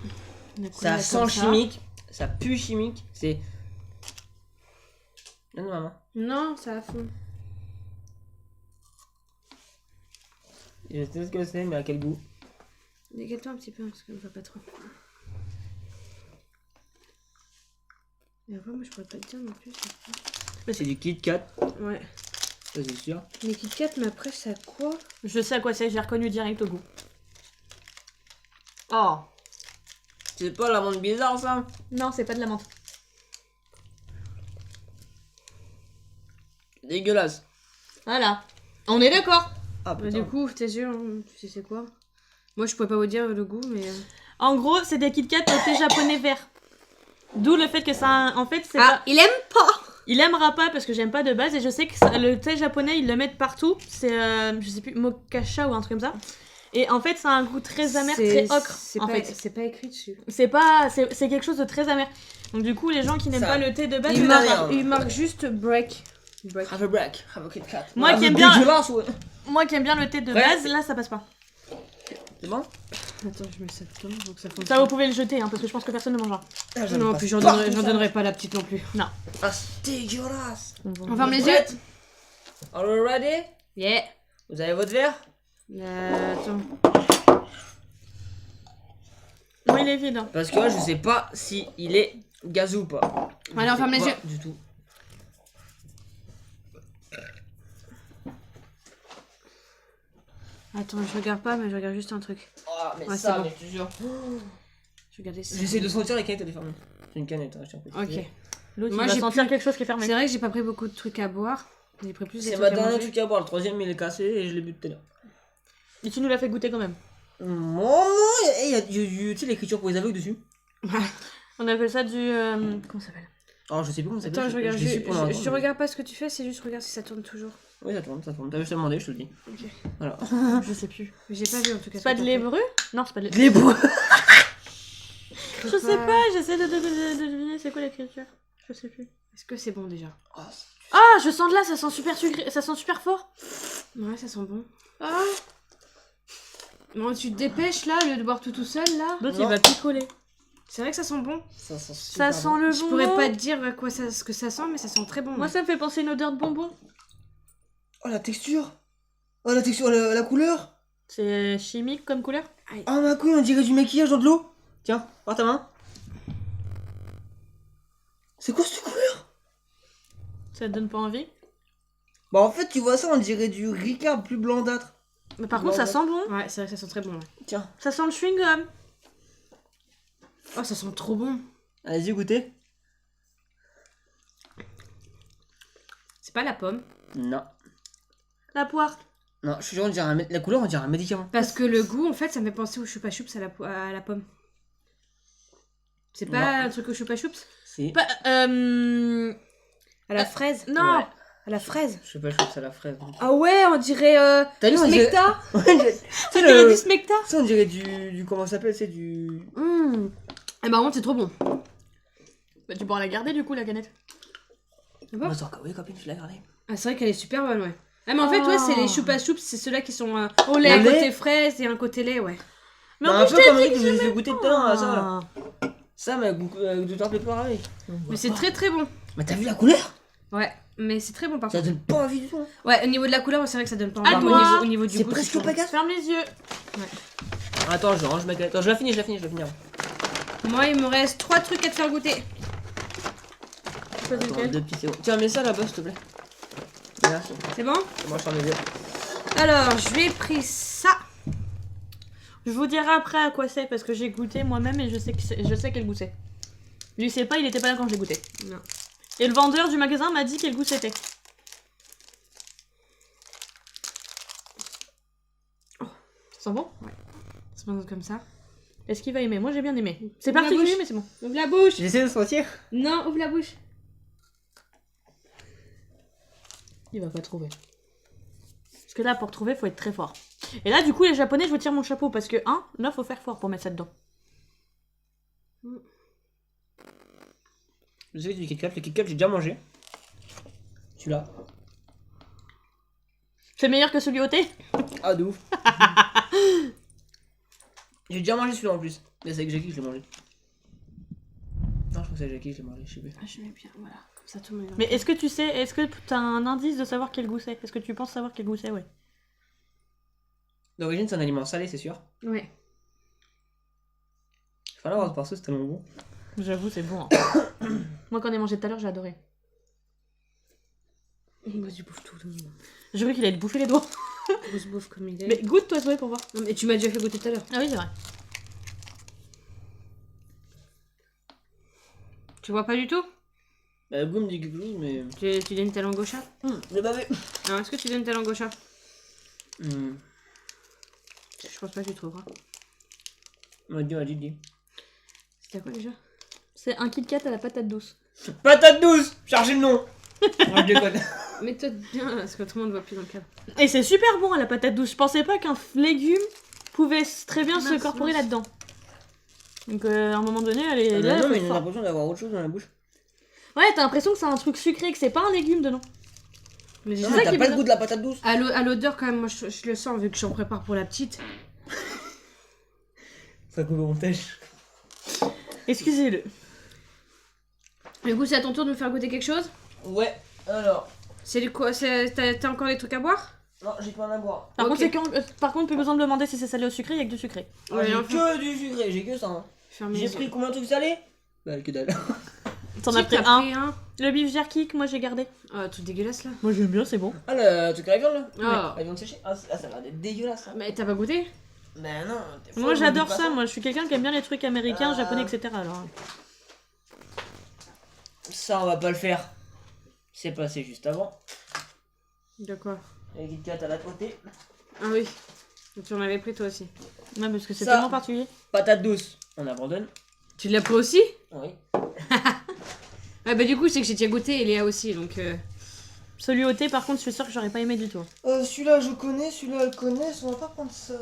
On a coulé Ça comme sent chimique, ça pue chimique. C'est. Non, maman. Non, ça a fond. Je sais ce que c'est, mais à quel goût? Décale-toi un petit peu parce que je vois pas trop. Et après, moi je pourrais pas te dire non plus. C'est du Kit Kat, Ouais. ça c'est sûr. Mais Kit Kat, mais après, ça a quoi? Je sais à quoi c'est, j'ai reconnu direct au goût. Oh. C'est pas la menthe bizarre ça? Non, c'est pas de la menthe. Dégueulasse. Voilà. On est d'accord. Ah Bah, putain. du coup, t'es sûr, hein, tu sais c'est quoi? Moi je pourrais pas vous dire le goût, mais. En gros, c'est des Kit Kat au thé japonais vert. D'où le fait que ça. En fait, c'est Ah, pas. il aime pas! Il aimera pas parce que j'aime pas de base et je sais que le thé japonais ils le mettent partout. C'est je sais plus mokacha ou un truc comme ça. Et en fait, ça a un goût très amer, très ocre. C'est En pas, fait, c'est pas écrit dessus. c'est pas, c'est quelque chose de très amer. Donc du coup, les gens qui n'aiment Ça- pas le thé de base, Il ils marque- l'aiment marque, pas. il marque juste break. Break. Have a break, have a Kit Kat. Moi Ah, qui aime c'est bien- dégueulasse, ouais. Moi qui aime bien le thé de Ouais. base, là ça passe pas. C'est bon? Attends, je mets ça dedans donc ça fonctionne. Ça, vous pouvez le jeter hein, parce que je pense que personne ne mangera. Non, puis j'en donnerai pas à la petite non plus. Ah, c'est dégueulasse. On ferme les yeux. Are you ready? Yeah. Vous avez votre verre? Attends. Oui, il est vide. Hein. Parce que là, je sais pas si il est gazou ou pas. Allez, on ferme les Pas yeux. Du tout. Attends, je regarde pas, mais je regarde juste un truc. Ah, mais Ouais, ça, c'est bon. mais je te jure. Je regardais ça. J'essaie de sentir la canette, elle est fermée. C'est une canette, hein, je tiens à préciser. Ok. L'autre, Moi, il va j'ai sentir plus- quelque chose qui est fermé. C'est vrai que j'ai pas pris beaucoup de trucs à boire. J'ai pris plus des C'est trucs ma à dernière manger. truc à boire, le troisième il est cassé et je l'ai bu tout à l'heure. Et tu nous l'as fait goûter quand même. Non, il y a tu sais l'écriture pour les aveugles dessus. On appelle ça du. Comment ça s'appelle? Alors je sais plus comment ça s'appelle. Attends, je regarde. l'ai su pendant un Je temps, mais- regarde pas ce que tu fais, c'est juste regarde si ça tourne toujours. Oui, ça tourne, ça tourne. T'as juste à demander, je te le dis. Ok. Voilà. Je sais plus. Mais j'ai pas vu en tout cas. C'est pas de l'hébreu? Non, c'est pas de Les bois. Je sais pas, j'essaie de deviner c'est quoi l'écriture. Je sais plus. Est-ce que c'est bon déjà? Ah, je sens de là, ça sent super sucré, ça sent super fort. Ouais, ça sent bon. Ah. Bon, tu te dépêches là, au lieu de boire tout seul là. L'autre Non. il va picoler. C'est vrai que ça sent bon. Ça sent Ça super sent bon. le Je bonbon. pourrais pas te dire à quoi ça, ce que ça sent, mais ça sent très bon. Moi ça me fait penser une odeur de bonbon. Oh la texture. Oh la texture, la couleur. C'est chimique comme couleur. Oh ma couille, on dirait du maquillage dans de l'eau. Tiens, par ta main. C'est quoi cette couleur? Ça te donne pas envie. Bah en fait tu vois ça, on dirait du Ricard plus blanc-d'âtre. Mais par contre ça sent bon. Ouais, c'est vrai que ça sent très bon. Ouais. Tiens, Ça sent le chewing-gum. Oh, ça sent trop bon. allez-y goûtez. C'est pas la pomme. Non. La poire. Non, je suis sûr, on dirait la couleur, on dirait un médicament. Parce que le goût, en fait, ça me fait penser au choupa choups à la pomme. C'est pas Non. un truc au choupa choups? Si. Pas, À la fraise? non. Ouais. À la fraise. Je sais pas, je trouve ça la fraise. Ah ouais, on dirait T'as vu, du on dirait... smecta. Ouais, tu sais, Il y a le... du smecta. Ça, on dirait du... Comment ça s'appelle? C'est du... Et par contre, c'est trop bon. Bah tu pourras la garder du coup la canette. D'accord. Attends, oui, copine, je l'ai regardé. Ah, c'est vrai qu'elle est super bonne, ouais. Ah, mais en fait, ouais, c'est les choupa choups, c'est ceux-là qui sont au lait, Au un lait. côté fraise et un côté lait, ouais. Mais Bah, en un plus peu je t'ai comme dit les que que je vous ai goûté tout à l'heure, là, ça, là. Ah. Ça, mais de temps plus pareil. Mais c'est très très bon. Mais t'as vu la couleur? Ouais, mais c'est très bon par Ça contre. donne pas envie du tout. Hein. Ouais, au niveau de la couleur, c'est vrai que ça donne pas envie. À mais toi. au niveau du C'est goût, presque trop bon. opaque. Ferme les yeux. Attends, je range ma canette. Attends, je la finis. Moi, il me reste 3 trucs à te faire goûter. Choisis Attends, lequel. 2 petits secondes. Tiens, mets ça là-bas, s'il te plaît. Merci. C'est bon? Moi, je t'en ai deux. Alors, je vais pris ça. Je vous dirai après à quoi c'est parce que j'ai goûté moi-même et je sais quel goût c'est. Lui sait pas, il était pas là quand je l'ai goûté. Non. Et le vendeur du magasin m'a dit quel goût c'était. Oh, ça sent bon? C'est bon comme ça. Est-ce qu'il va aimer? Moi j'ai bien aimé. C'est Ouvre la particulier bouche. mais c'est bon. Ouvre la bouche. J'essaie de sentir. Non, ouvre la bouche. Il va pas trouver. Parce que là pour trouver faut être très fort. Et là du coup les japonais je vous tire mon chapeau parce que là faut faire fort pour mettre ça dedans. Je sais que du Kit Kat. Le Kit Kat, j'ai déjà mangé. Celui-là. C'est meilleur que celui au thé? Ah, de ouf. J'ai déjà mangé celui-là en plus. Mais c'est avec Jackie que je l'ai mangé. Non, je crois que c'est avec Jackie que je l'ai mangé, je sais plus. Ah, je mets bien, voilà. Comme ça, tout le monde. Mais est-ce que tu sais, est-ce que t'as un indice de savoir quel goût c'est? Est-ce que tu penses savoir quel goût c'est? Ouais. D'origine, c'est un aliment salé, c'est sûr. Ouais. Fallait avoir ce parceau, c'était tellement bon. J'avoue c'est bon. Moi quand on a mangé tout à l'heure j'ai adoré. Moi, je bouffe tout le monde. J'ai cru qu'il allait te bouffer les doigts. Moi, je bouffe comme il est. Mais goûte toi Zoé pour voir. Non, mais tu m'as déjà fait goûter tout à l'heure. Ah oui c'est vrai. Tu vois pas du tout? Bah, le goût me dit quelque chose, mais. Tu donnes ta langue au chat? J'ai pas vu. Alors, est-ce que tu donnes ta langue au chat? Hmm. Je pense pas que tu trouveras. On dit. C'était quoi déjà? C'est un Kit Kat à la patate douce. Patate douce. Chargez le nom. Moi, je déconne. Mets-toi bien là, parce que tout le monde voit plus dans le cadre. Et c'est super bon à la patate douce. Je pensais pas qu'un légume pouvait très bien se Mince, corporer mince. là-dedans. Donc à un moment donné elle est Ah, là. bah non, elle mais fait j'ai fort. l'impression d'avoir autre chose dans la bouche. Ouais t'as l'impression que c'est un truc sucré, que c'est pas un légume dedans. Mais Non, ça mais qui t'as est pas le bizarre. goût de la patate douce. à l'odeur, quand même, moi je le sens vu que j'en prépare pour la petite. Ça coupe au montage. Excusez-le. Du coup, c'est à ton tour de me faire goûter quelque chose? Ouais, alors. C'est du quoi? T'as encore des trucs à boire? Non, j'ai pas à boire. Par Ok. contre, par contre, plus besoin de demander si c'est salé ou sucré, il y a que du sucré. Ah, j'ai que du sucré, j'ai que ça. Hein. Fermez J'ai les pris yeux. combien de trucs salés? Bah, que dalle. T'en Si, as pris t'as un. pris un. Le beef jerky que moi j'ai gardé. Oh, tout dégueulasse là. Moi j'aime bien, c'est bon. Ah, le truc à la viande là? Oh. La viande séchée? Ah, ça a l'air d'être dégueulasse ça. Mais t'as pas goûté? Mais non, t'es fou, Moi je j'adore goûte pas ça, moi je suis quelqu'un qui aime bien les trucs américains, japonais, etc. Alors. Ça, on va pas le faire. C'est passé juste avant. De quoi? Et Kit Kat à la côté. Ah oui. Tu en avais pris toi aussi. Ouais, parce que c'est Ça. tellement particulier. Patate douce, on abandonne. Tu l'as pris aussi? Oui. Ah bah du coup, c'est que j'ai déjà goûté et Léa aussi, donc... Celui au thé, par contre, je suis sûre que j'aurais pas aimé du tout. Celui-là je connais, celui-là elle connaît, on va pas prendre ça.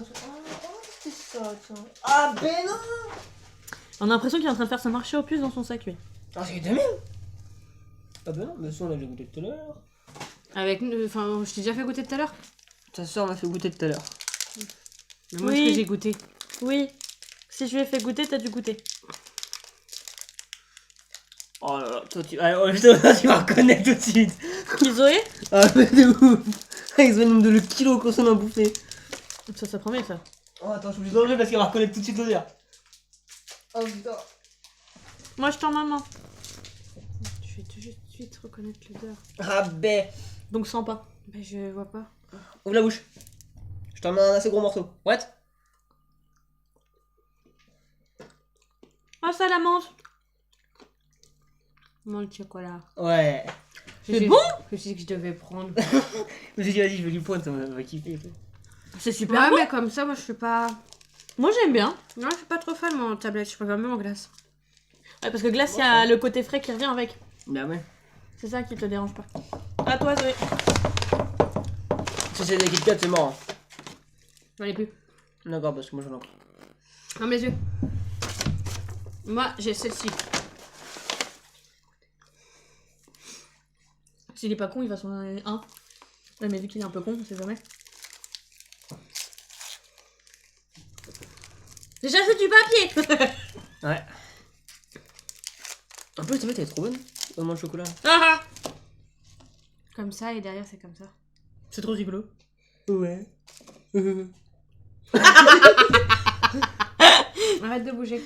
C'est ça, tiens. Ah ben non. On a l'impression qu'il est en train de faire son marché aux puces dans son sac, lui. Ah, c'est de même. Ah ben non, mais ça on l'a déjà goûté tout à l'heure. Avec... Enfin, je t'ai déjà fait goûter tout à l'heure. Ta soeur m'a fait goûter tout à l'heure. Mais moi, Oui. est-ce que j'ai goûté? Oui. Si je lui ai fait goûter, t'as dû goûter. Oh là là, toi tu, tu vas reconnaître tout de suite. Qui Zoé? Ah mais de ouf. Avec ce nombre de kilos qu'on s'en a bouffé. Ça promet ça. Oh attends, je suis obligé d'enlever parce qu'elle va reconnaître tout de suite l'odeur. Oh putain. Moi je tends ma main. Je vais tout de suite reconnaître l'odeur. Ah ben. Donc sens pas. Bah je vois pas. Ouvre la bouche. Je t'en mets un assez gros morceau. What? Ah ça la mange. Moi, le chocolat. Ouais. C'est bon? Je me suis dit que je devais prendre. Je me suis dit vas-y je vais lui pointe, ça va kiffer. C'est super Ouais, bon. mais comme ça, moi, je suis pas... Moi j'aime bien. Non, je suis pas trop fan, moi, en tablette. Je préfère même en glace. Ouais, parce que glace, il y a le côté frais qui revient avec. Bah ouais. C'est ça qui te dérange pas. À toi Zoé. Si c'est des Kit Kat c'est mort. Hein. J'en ai plus. D'accord, parce que moi j'en ai encore. Ferme les yeux. Moi, j'ai celle-ci. S'il est pas con, il va s'en donner un. Ouais, mais vu qu'il est un peu con, on sait jamais. Déjà c'est du papier. Ouais. En plus, elle est trop bonne. Donne-moi le chocolat. Ah, ah. Comme ça, et derrière, c'est comme ça. C'est trop rigolo. Ouais. Arrête de bouger.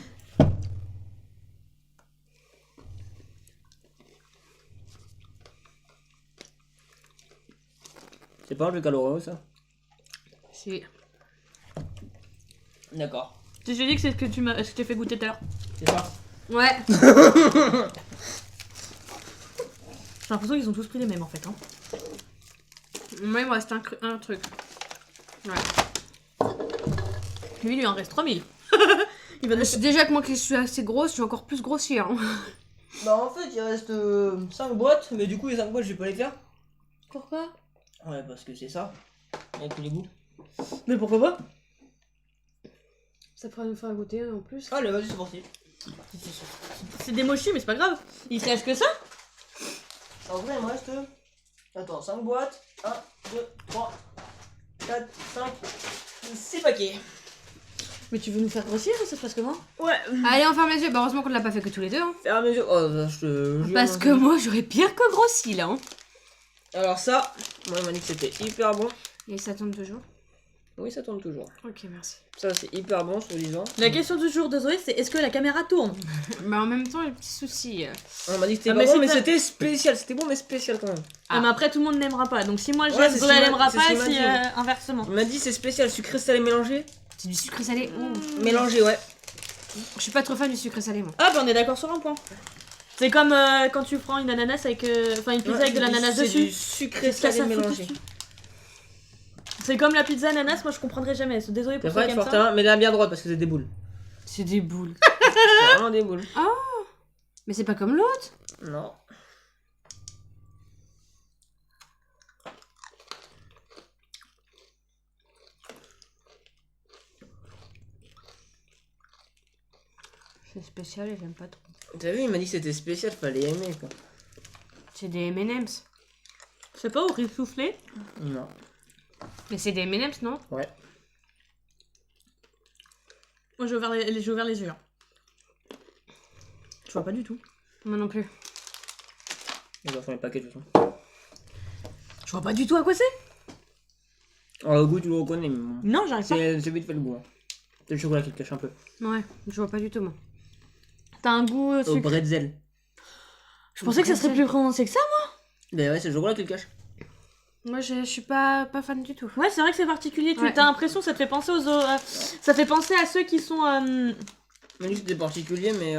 C'est pas un peu caloureux ça? Si. D'accord. Je t'ai dit que c'est ce que tu m'as, ce que t'ai fait goûter tout à l'heure. C'est ça. Ouais. J'ai l'impression qu'ils ont tous pris les mêmes en fait. Hein. Moi, il me reste un truc. Ouais. Lui, il lui en reste 3000. Il va nous... Déjà que moi, que je suis assez grosse, je suis encore plus grossière. Hein. Bah en fait il reste 5 boîtes, mais du coup les 5 boîtes je vais pas les faire. Pourquoi? Ouais parce que c'est ça. Avec tous les goûts. Mais pourquoi pas? Ça pourrait nous faire goûter en plus. Allez vas-y c'est parti. C'est des mochus, mais c'est pas grave. Il te reste que ça? En vrai il me reste... Attends, 5 boîtes. 1, 2, 3, 4, 5, 6 paquets. Mais tu veux nous faire grossir ou ça se passe comment? Ouais. Allez, on ferme les yeux. Bah, heureusement qu'on l'a pas fait que tous les deux. Hein. Faire à mesure. Oh, ça, je te... Parce que moi, j'aurais pire que grossi là. Hein. Alors ça, moi il m'a dit que c'était hyper bon. Et ça tourne toujours. Oui ça tourne toujours. Ok, merci. Ça c'est hyper bon soi-disant. La question du jour de Zoé, c'est est-ce que la caméra tourne? Bah, en même temps, les petits soucis. On m'a dit que c'était Ah, pas mais bon c'est mais pas- c'était spécial. C'était bon mais spécial quand même. Ah, mais après, tout le monde n'aimera pas. Donc si moi Ouais, j'aime, c'est Zoé ce elle qu'il m'a- aimera c'est pas, ce qu'il et m'a si dit. inversement. Il m'a dit c'est spécial sucré salé mélangé. C'est du sucré salé. Mélangé ouais. Je suis pas trop fan du sucré salé, moi. Ah, bah on est d'accord sur un point. C'est comme quand tu prends une ananas avec. Enfin, une pizza avec de l'ananas C'est dessus. du sucré Qu'est-ce qu'il y a salé ça à foutre mélangé. dessus? C'est comme la pizza ananas, moi je comprendrai jamais. Désolé C'est pour ceux vrai qui tu aiment ça. mais la bien droite parce que c'est des boules. C'est des boules. C'est vraiment des boules. Mais c'est pas comme l'autre. Non. C'est spécial et j'aime pas trop. T'as vu il m'a dit que c'était spécial, fallait aimer quoi. C'est des M&M's. Je sais pas, au riz soufflé. Non. Mais c'est des M&M's, non? Ouais. Moi j'ai ouvert les yeux. Hein. Je vois pas du tout. Moi non plus. On va faire les paquets de toute façon. Je vois pas du tout à quoi c'est. Alors le goût tu le reconnais mais bon. Non, j'arrive pas. C'est vite fait le goût. Hein. C'est le chocolat qui te cache un peu. Ouais, je vois pas du tout, moi. T'as un goût Au sucré. bretzel. Je pensais que ça serait plus prononcé que ça. Mais ouais c'est le chocolat qui le cache. Moi, je suis pas fan du tout. Ouais, c'est vrai que c'est particulier. Tu Ouais. t'as l'impression, ça te fait penser ça fait penser à ceux qui sont. Mais lui c'était particulier mais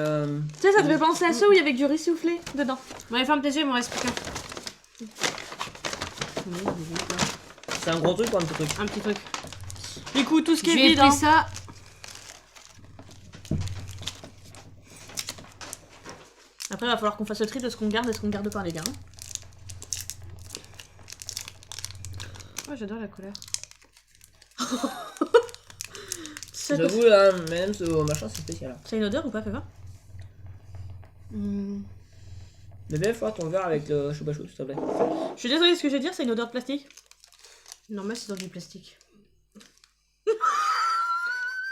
Tu sais, ça te fait penser à ceux où il y avait du riz soufflé dedans. Ouais, ferme tes yeux, il m'en reste plus qu'un. c'est un gros truc ou un petit truc. Un petit truc. Du coup, tout ce qui est J'ai vide. pris Hein. ça. Après, il va falloir qu'on fasse le tri de ce qu'on garde et ce qu'on garde pas, les gars. Hein. Oh, j'adore la couleur. Ça J'avoue là, même ce machin c'est spécial. a une odeur ou pas, fais voir. Bébé, faut ton verre avec le choupa chou s'il te plaît. Je suis désolée, ce que je vais dire, c'est une odeur de plastique. Normal, c'est dans du plastique.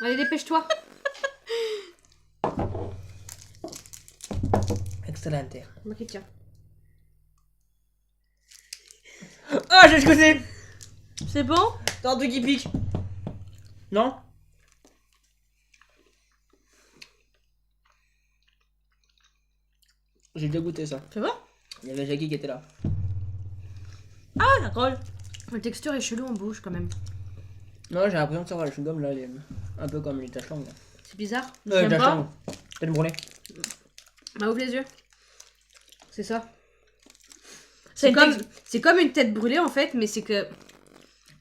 Allez, dépêche-toi. Excellent. Moi qui tiens. Ah j'ai connais. C'est bon? T'as un truc qui pique. Non? J'ai déjà goûté ça. Fais voir. Il y avait Jackie qui était là. Ah, ça colle. La texture est chelou en bouche quand même. Non, j'ai l'impression que ça va, le chewing-gum là, il est un peu comme les taches langues. C'est bizarre. J'aime pas. T'as le brûlé. Bah, ouvre les yeux. C'est ça. C'est C'est comme une tête brûlée en fait, mais c'est que.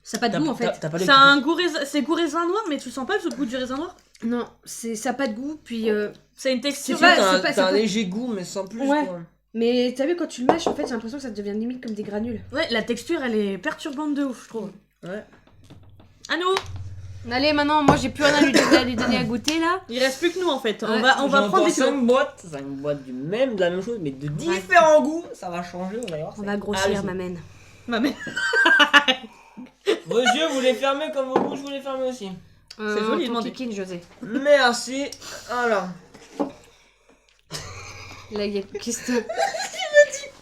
Ça n'a pas de goût en fait. T'as pas le C'est un goût c'est goût raisin noir, mais tu sens pas le goût du raisin noir? Non, ça n'a pas de goût, puis. C'est une texture. C'est pas- T'as c'est t'as un pas- léger goût, mais sans plus. Ouais. Quoi. Mais t'as vu, quand tu le mâches, en fait, j'ai l'impression que ça devient limite comme des granules. Ouais, la texture, elle est perturbante de ouf, je trouve. Ouais. À nous. Allez, maintenant, moi j'ai plus rien à lui donner à goûter là. Il reste plus que nous en fait. On Ouais. va prendre des 5 boîtes, 5 boîtes de la même chose, mais de différents goûts. Ça va changer, on va y voir. On va grossir, ma mène. Ma mère. Vos yeux, vous les fermez comme vos bouches, vous les fermez aussi. C'est joli, ton demandé. kikine, José. Merci. Voilà. Là, il y a Christophe.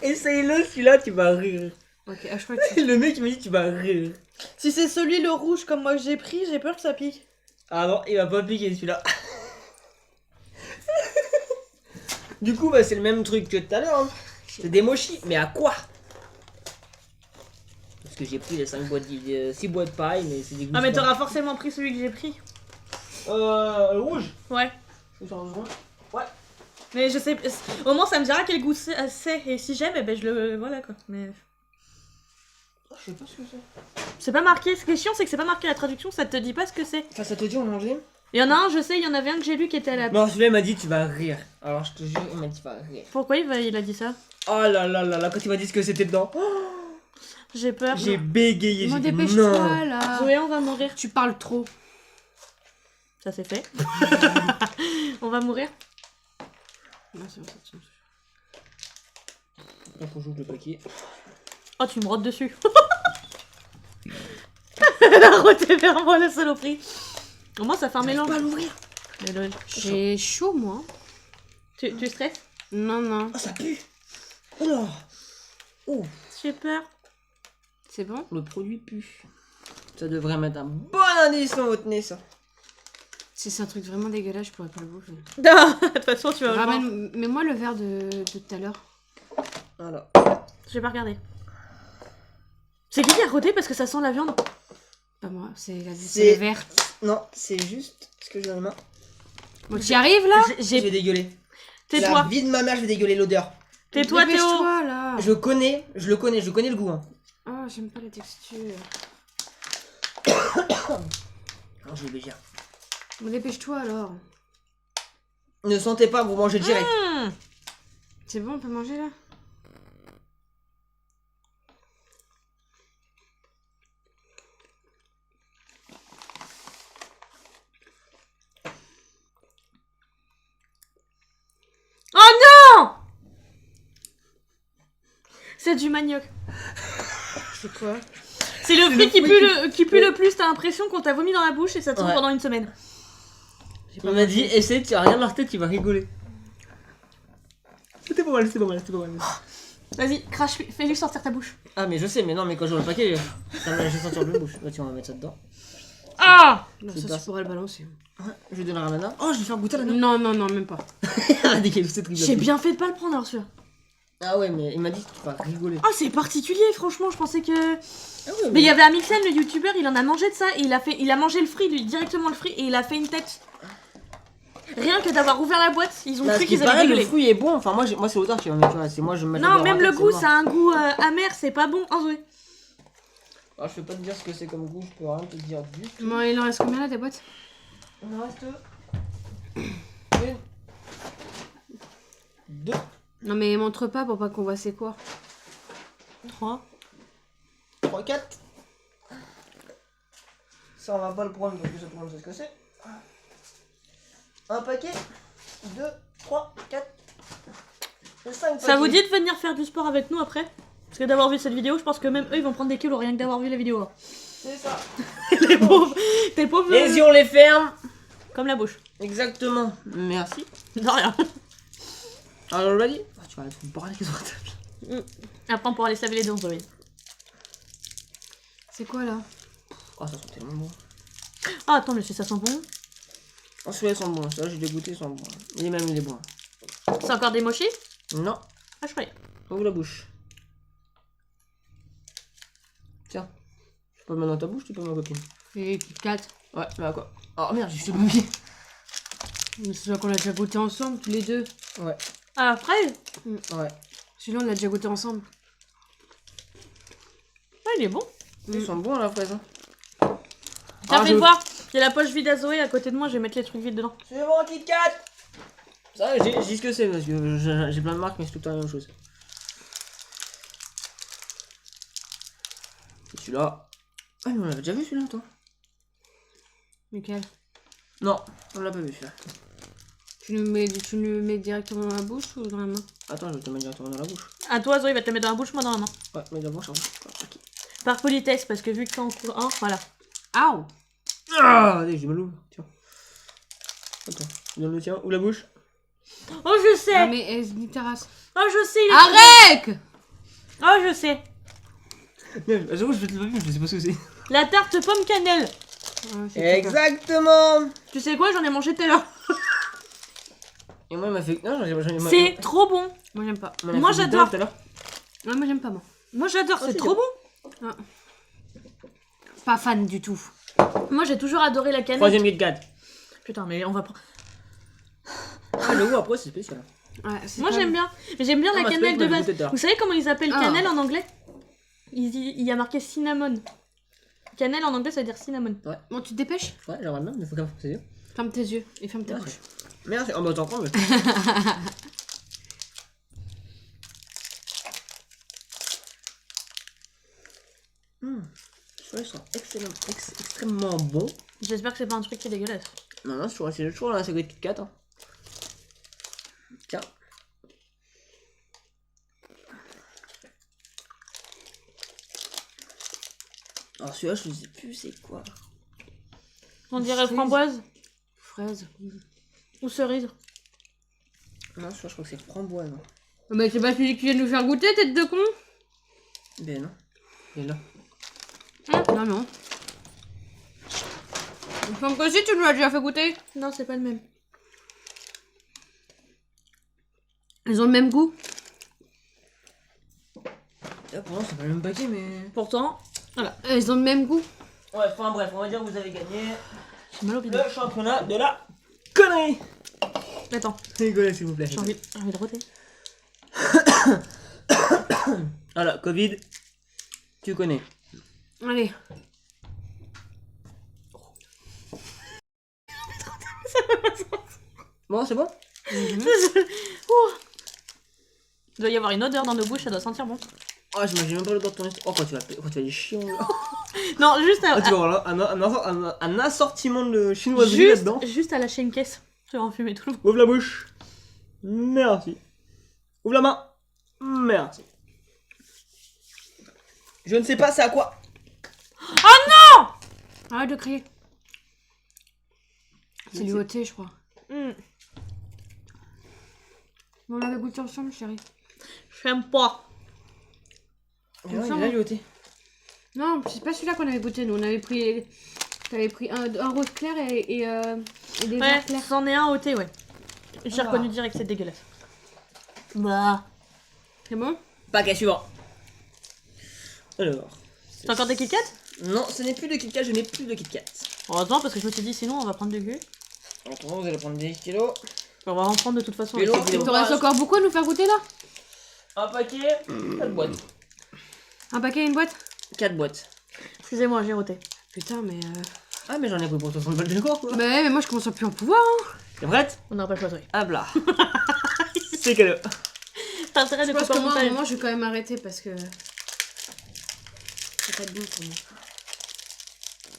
Essaye-le, celui-là, tu vas rire. Ok, je crois que Le mec, il m'a dit, tu vas rire. Si c'est celui le rouge comme moi que j'ai pris, j'ai peur que ça pique. Ah non, il va pas piquer celui-là. Du coup, bah, c'est le même truc que tout à l'heure. Hein. C'est des mochis, mais à quoi? parce que j'ai pris les 6 boîtes pareilles, mais c'est des goûts. Ah mais t'auras forcément pris celui que j'ai pris. Le rouge. Ouais. C'est sur le rouge. Ouais. Mais je sais, au moins ça me dira quel goût c'est, et si j'aime, eh ben je le... Voilà quoi. Mais... Oh, je sais pas ce que c'est. C'est pas marqué, ce qui est chiant c'est que c'est pas marqué la traduction, ça te dit pas ce que c'est. Enfin, ça te dit on mangeait. Il y en a un, je sais, il y en avait un que j'ai lu qui était à la... Non, celui-là il m'a dit tu vas rire. Alors je te jure, il m'a dit tu vas rire. Pourquoi il a dit ça? Oh là là là là, quand il m'a dit ce que c'était dedans. J'ai peur. J'ai bégayé. Bon, j'ai dit, dépêche-toi non. là. Zoé, on va mourir. Tu parles trop. Ça c'est fait. On va mourir. Non, c'est bon, c'est bon. Donc on joue le paquet. Oh, tu me rotes dessus. Elle a roté vers moi, la saloperie. Au moins, ça fait un mélange. Pas l'ouvrir. Mais le- J'ai chaud, moi. Tu stresses? Non, non. Oh ça pue. Oh là. Oh. J'ai peur. C'est bon? Le produit pue. Ça devrait mettre un bon indice dans votre nez ça. Si c'est un truc vraiment dégueulasse, je pourrais pas le bouffer. Non, de toute façon, tu vas voir. Mets-moi le verre de tout à l'heure. Voilà. Je vais pas regarder. C'est qui a roté parce que ça sent la viande? Pas moi, c'est C'est- le verre. Non, c'est juste ce que j'ai dans les mains. Bon, tu y arrives là? Je vais dégueuler. La Tais-toi. vie de ma mère, je vais dégueuler l'odeur. Tais-toi, Théo. Dépêche-toi là. Je le connais le goût. Hein. Oh, j'aime pas la texture. Alors je vais bégir. Bon, dépêche-toi alors. Ne sentez pas, vous mangez direct. Mmh. C'est bon, on peut manger là? Oh non! C'est du manioc. C'est quoi? C'est le fruit qui pue le plus. T'as l'impression qu'on t'a vomi dans la bouche et ça tourne Ouais. pendant une semaine. On m'a dit, essaye, tu vas rien marquer, tu vas rigoler. C'était pas mal, c'était pas mal, c'était pas mal. Vas-y, crache, fais-lui sortir ta bouche. Ah mais je sais, mais non, mais quand j'aurai le paquet, je vais sentir le bouche. Là, tiens, on va mettre ça dedans. Ah! Non, C'est ça, pas tu pourrais le balancer. Je vais donner à Ramana. Oh, je vais faire goûter à la Non, non, non, même pas. Regardez quelle cette rigole. J'ai bien fait de pas le prendre alors celui-là. Ah ouais, mais il m'a dit que tu vas rigoler. Ah, c'est particulier, franchement, je pensais que... Ah ouais, Mais il y avait Amixen, le youtubeur, il en a mangé de ça et il a mangé le fruit, lui, directement le fruit, et il a fait une tête. Rien que d'avoir ouvert la boîte, ils ont Bah, cru ce qui qu'ils allaient paraît, le rigoler. fruit est bon. Enfin, moi c'est l'odeur qui va mettre, tu vois. C'est moi, je me mets Non, l'odeur même en le tête, goût, c'est ça a un goût amer, c'est pas bon, hein, Zoé. Alors, je peux pas te dire ce que c'est comme goût, je peux rien te dire du tout. Bon, il en reste combien là des boîtes? Il en reste une, deux. Non, mais montre pas pour pas qu'on voit c'est quoi. 3. 3, 4. Ça, on va pas le prendre parce que ça, tout le monde sait ce que c'est. Un paquet, 2, 3, 4, 5 Ça vous dit de venir faire du sport avec nous après? Parce que d'avoir vu cette vidéo, je pense que même eux, ils vont prendre des kilos rien que d'avoir vu la vidéo. Hein. C'est ça. Les pauvres, tes pauvres... Les yeux, on les ferme. Comme la bouche. Exactement. Merci. De rien. Alors, je l'ai dit. Ah, tu vas être parler sur la table. Après, on pourra aller se laver les dents, Zoé. C'est quoi là? Oh, ça sent tellement bon. Ah, attends, mais si ça sent bon. Oh, celui-là, ils sont bons. Ça, j'ai dégoûté, ils sont bons. Il est même, il est bon. C'est encore des mochis? Non. Ah, je croyais. Ouvre la bouche. Tiens. Tu peux le mettre dans ta bouche, tu peux ma copine. Et 4. Ouais, mais à quoi? Oh merde, j'ai fait le mouiller. Mais c'est sûr qu'on l'a déjà goûté ensemble, tous les deux. Ouais. Ah, la fraise? Ouais. Celui-là, on l'a déjà goûté ensemble. Ah, il est bon. Ils sont bons, la fraise. Hein. Tiens, Ah, fais je- voir. J'ai la poche vide à Zoé à côté de moi, je vais mettre les trucs vides dedans. C'est bon, Kit Kat. Ça, j'ai ce que c'est parce que j'ai plein de marques, mais c'est tout le temps la même chose. Et celui-là. Ah, mais on l'avait déjà vu celui-là, toi? Lequel? Non, on l'a pas vu celui-là. Tu le mets directement dans la bouche ou dans la main? Attends, je vais te mettre directement dans la bouche. À toi, Zoé va te la mettre dans la bouche, moi dans la main. Ouais, mais d'abord, ça va. Ok. Par politesse, parce que vu que t'en cours un, voilà. Aouh! Ah, allez, j'ai mal au. Tiens. Attends, tu donnes le tien ou la bouche? Oh, je sais. Non, mais nique ta race. Oh, je sais. Il est Arrête! Oh, je sais. Non, j'avoue, je vais te le pas vu, je sais pas ce que c'est. La tarte pomme cannelle. Ouais, c'est Exactement. Tu sais quoi, j'en ai mangé tout à l'heure. Et moi, il m'a fait. Non, j'en ai C'est trop bon. Moi, j'aime pas. Moi, j'adore. Tout à l'heure. Ouais, moi, j'aime pas, moi. Moi, j'adore, Oh, c'est c'est trop bien. bon. Pas fan du tout. Moi j'ai toujours adoré la cannelle. Troisième Kit Kat. Putain, mais on va prendre. Ah, le goût après, c'est spécial. Ouais, c'est Moi pas- j'aime bien. Mais j'aime bien Ah, la bah, c'est cannelle pas de que base. je goûtais Vous savez comment ils appellent Ah. cannelle en anglais? Il y a marqué cinnamon. Cannelle en anglais ça veut dire cinnamon. Bon, tu te dépêches? Ouais, j'aimerais bien, mais faut quand même c'est dur. Ferme tes yeux et ferme ta Merci. bouche. Merci. Oh, bah, t'en prends, mais. Ils sont extrêmement bons. J'espère que c'est pas un truc qui est dégueulasse. Non, non, c'est toujours la série Kit Kat. Hein. Tiens. Alors celui-là, je sais plus c'est quoi. On dirait Cerise. framboise Fraise. ou cerise. Non, celui-là, je crois que c'est framboise. Hein. Mais c'est pas celui qui vient nous faire goûter, tête de con? Ben non. Il est là. Non, non. Il me semble que si tu nous l'as déjà fait goûter. Non, c'est pas le même. Ils ont le même goût. Là, pour moi, c'est pas le même paquet, mais. Pourtant, Ils ont le même goût. Ouais, enfin bref, on va dire que vous avez gagné j'ai mal au bidon. le championnat de la connerie. Attends, Rigolez, s'il vous plaît. j'ai envie de roter. Voilà, Covid, tu connais. Allez. Bon, c'est bon? Ouh. Il doit y avoir une odeur dans nos bouches, ça doit sentir bon. Oh, j'imagine même pas l'odeur de ton histoire. Oh, quand tu vas aller chier, là. Non, juste à, Ah, tu vois, là, un assortiment de chinoiserie là-dedans. juste à lâcher une caisse. Je vais enfumer tout le monde. Ouvre la bouche. Merci. Ouvre la main. Merci. Je ne sais pas c'est à quoi. Arrête de crier. C'est du OT, je crois. On l'avait goûté ensemble, chérie. J'aime pas. Il est là, l'IoT. Non, c'est pas celui-là qu'on avait goûté. Nous, on avait pris. T'avais pris un rose clair et des Ouais, verts clairs. c'en est un ôté, ouais. J'ai Ah. reconnu direct, c'est dégueulasse. Bah. C'est bon? Paquet suivant. Alors. T'as encore des Kit Kat? Non, ce n'est plus de Kit Kat, je n'ai plus de Kit Kat. Heureusement, parce que je me suis dit, sinon, on va prendre du cul. Autrement, vous allez prendre 10 kilos. On va en prendre de toute façon. Mais avec non, cette vidéo. Il te reste encore beaucoup à nous faire goûter là? Un paquet, 4 boîtes. Un paquet et une boîte? 4 boîtes. Excusez-moi, j'ai roté. Putain, mais. Ah, mais j'en ai pris pour 60 balles de corps, quoi. Bah ouais, mais moi je commence à plus en pouvoir. Hein. T'es prête? On n'aura pas le choix, oui. Ah, blah. C'est cadeau. T'as intérêt de Je pense couper que en moi, à un montage. moment, je vais quand même arrêter parce que. C'est pas bon pour moi.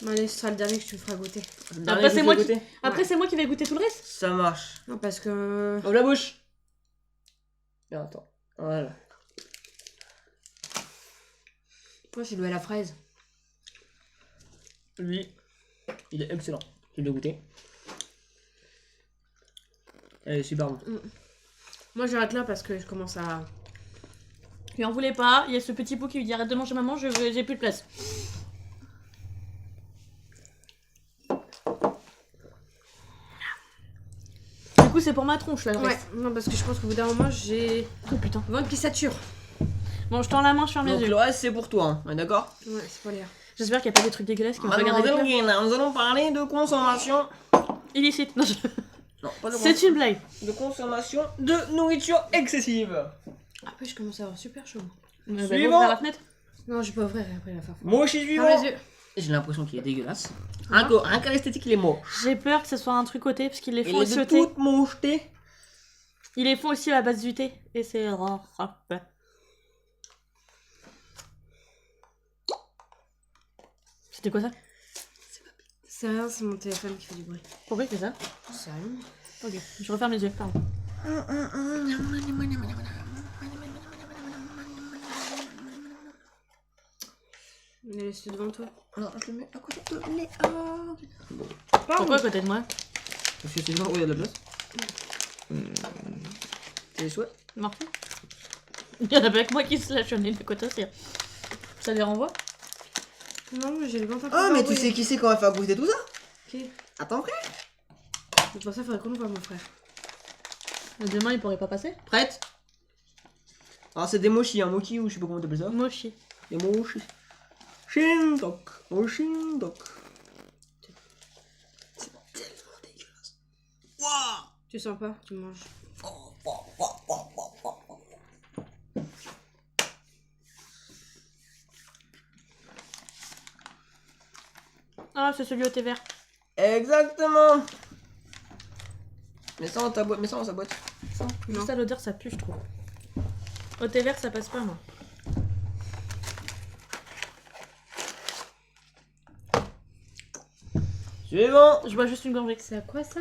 Bon, allez, ce sera le dernier que tu me feras goûter. Après, c'est moi qui... goûter. Après, c'est moi qui vais goûter tout le reste. Ça marche. Non, parce que. Ouvre la bouche. Bien, attends. Voilà. Moi, j'ai loué à la fraise. Lui, il est excellent. Je l'ai goûté. Elle est super bon. Moi, j'arrête là parce que je commence à. Il en voulait pas. Il y a ce petit pot qui lui dit arrête de manger maman, j'ai plus de place. Du coup, c'est pour ma tronche là le Ouais, reste. non, parce que je pense qu'au bout d'un moment, j'ai. Oh putain. Le ventre qui sature. Bon, je tends la main, je ferme les Donc yeux. le reste, c'est pour toi, hein. On est d'accord? Ouais, c'est pas l'air. J'espère qu'il n'y a pas des trucs dégueulasses qui vont Alors, regarder le pire. nous allons parler de consommation. Illicite. Non, Non, pas de c'est une blague. de consommation de nourriture excessive. Après, je commence à avoir super chaud. Bah, Suivant. ouvre la fenêtre. Non, je vais pas ouvrir après la faire. Mochi Ferme suivant. les yeux. J'ai l'impression qu'il est dégueulasse. Rien qu'à l'esthétique, il est moche. J'ai peur que ce soit un truc au thé, parce qu'ils les Il font est aussi de au thé. toute mocheté. Ils les font aussi à la base du thé. Et c'est rare. C'était quoi ça? C'est rien, c'est mon téléphone qui fait du bruit. Pourquoi il fait ça? C'est rien. Ok, je referme les yeux, pardon. Laisse-le devant toi. Non, je le mets à côté de Léa. Pourquoi à côté de moi? Parce que c'est là où il y a de la place. C'est les souhaits. Martin? Il y en a pas que moi qui se lâche au nez de côté aussi. Ça les renvoie? Non, mais j'ai le ventre un peu. Ah, mais tu enroué. sais qui c'est qu'on va faire goûter tout ça? Ok. Attends, frère. C'est pour ça qu'il faudrait qu'on voit mon frère. Demain il pourrait pas passer? Prête? Alors, c'est des mochis, un mochi ou je sais pas comment t'appelles ça. Mochi. Des mochis. Shindok. Oh, Shindok. C'est tellement dégueulasse. Waouh. Tu sens pas, tu manges. Ah, c'est celui au thé vert. Exactement. Mets ça dans ta boîte, mets ça dans sa boîte. Juste à l'odeur, ça pue, je trouve. Au thé vert, ça passe pas, moi. Suivant. Je bois juste une gorgée. C'est à quoi ça?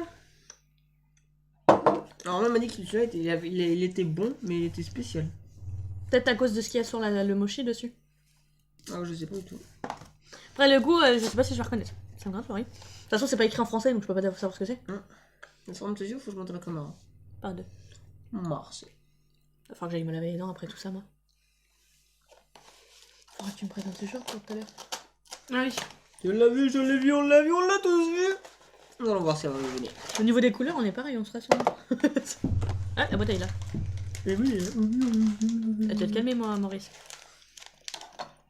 Alors, on m'a dit que celui-là il était bon, mais il était spécial. Peut-être à cause de ce qu'il y a sur le mochi dessus. Ah, je sais pas du tout. Après, le goût, je sais pas si je vais reconnaître. Ça me gratte, oui. De toute façon, c'est pas écrit en français, donc je peux pas savoir ce que c'est. Mais sur mon yeux, faut que je monte la caméra. Pas deux. Marseille. Enfin, que j'aille me laver les dents après tout ça, moi. Faudra que tu me présentes ce jour pour tout à l'heure. Ah oui. Je l'ai vu, on l'a vu, on l'a tous vu. Nous allons voir si elle va revenir. Au niveau des couleurs, on est pareil, on se rassure. Ah, la bouteille là. Et oui. Tu vas te calmer, moi, Maurice.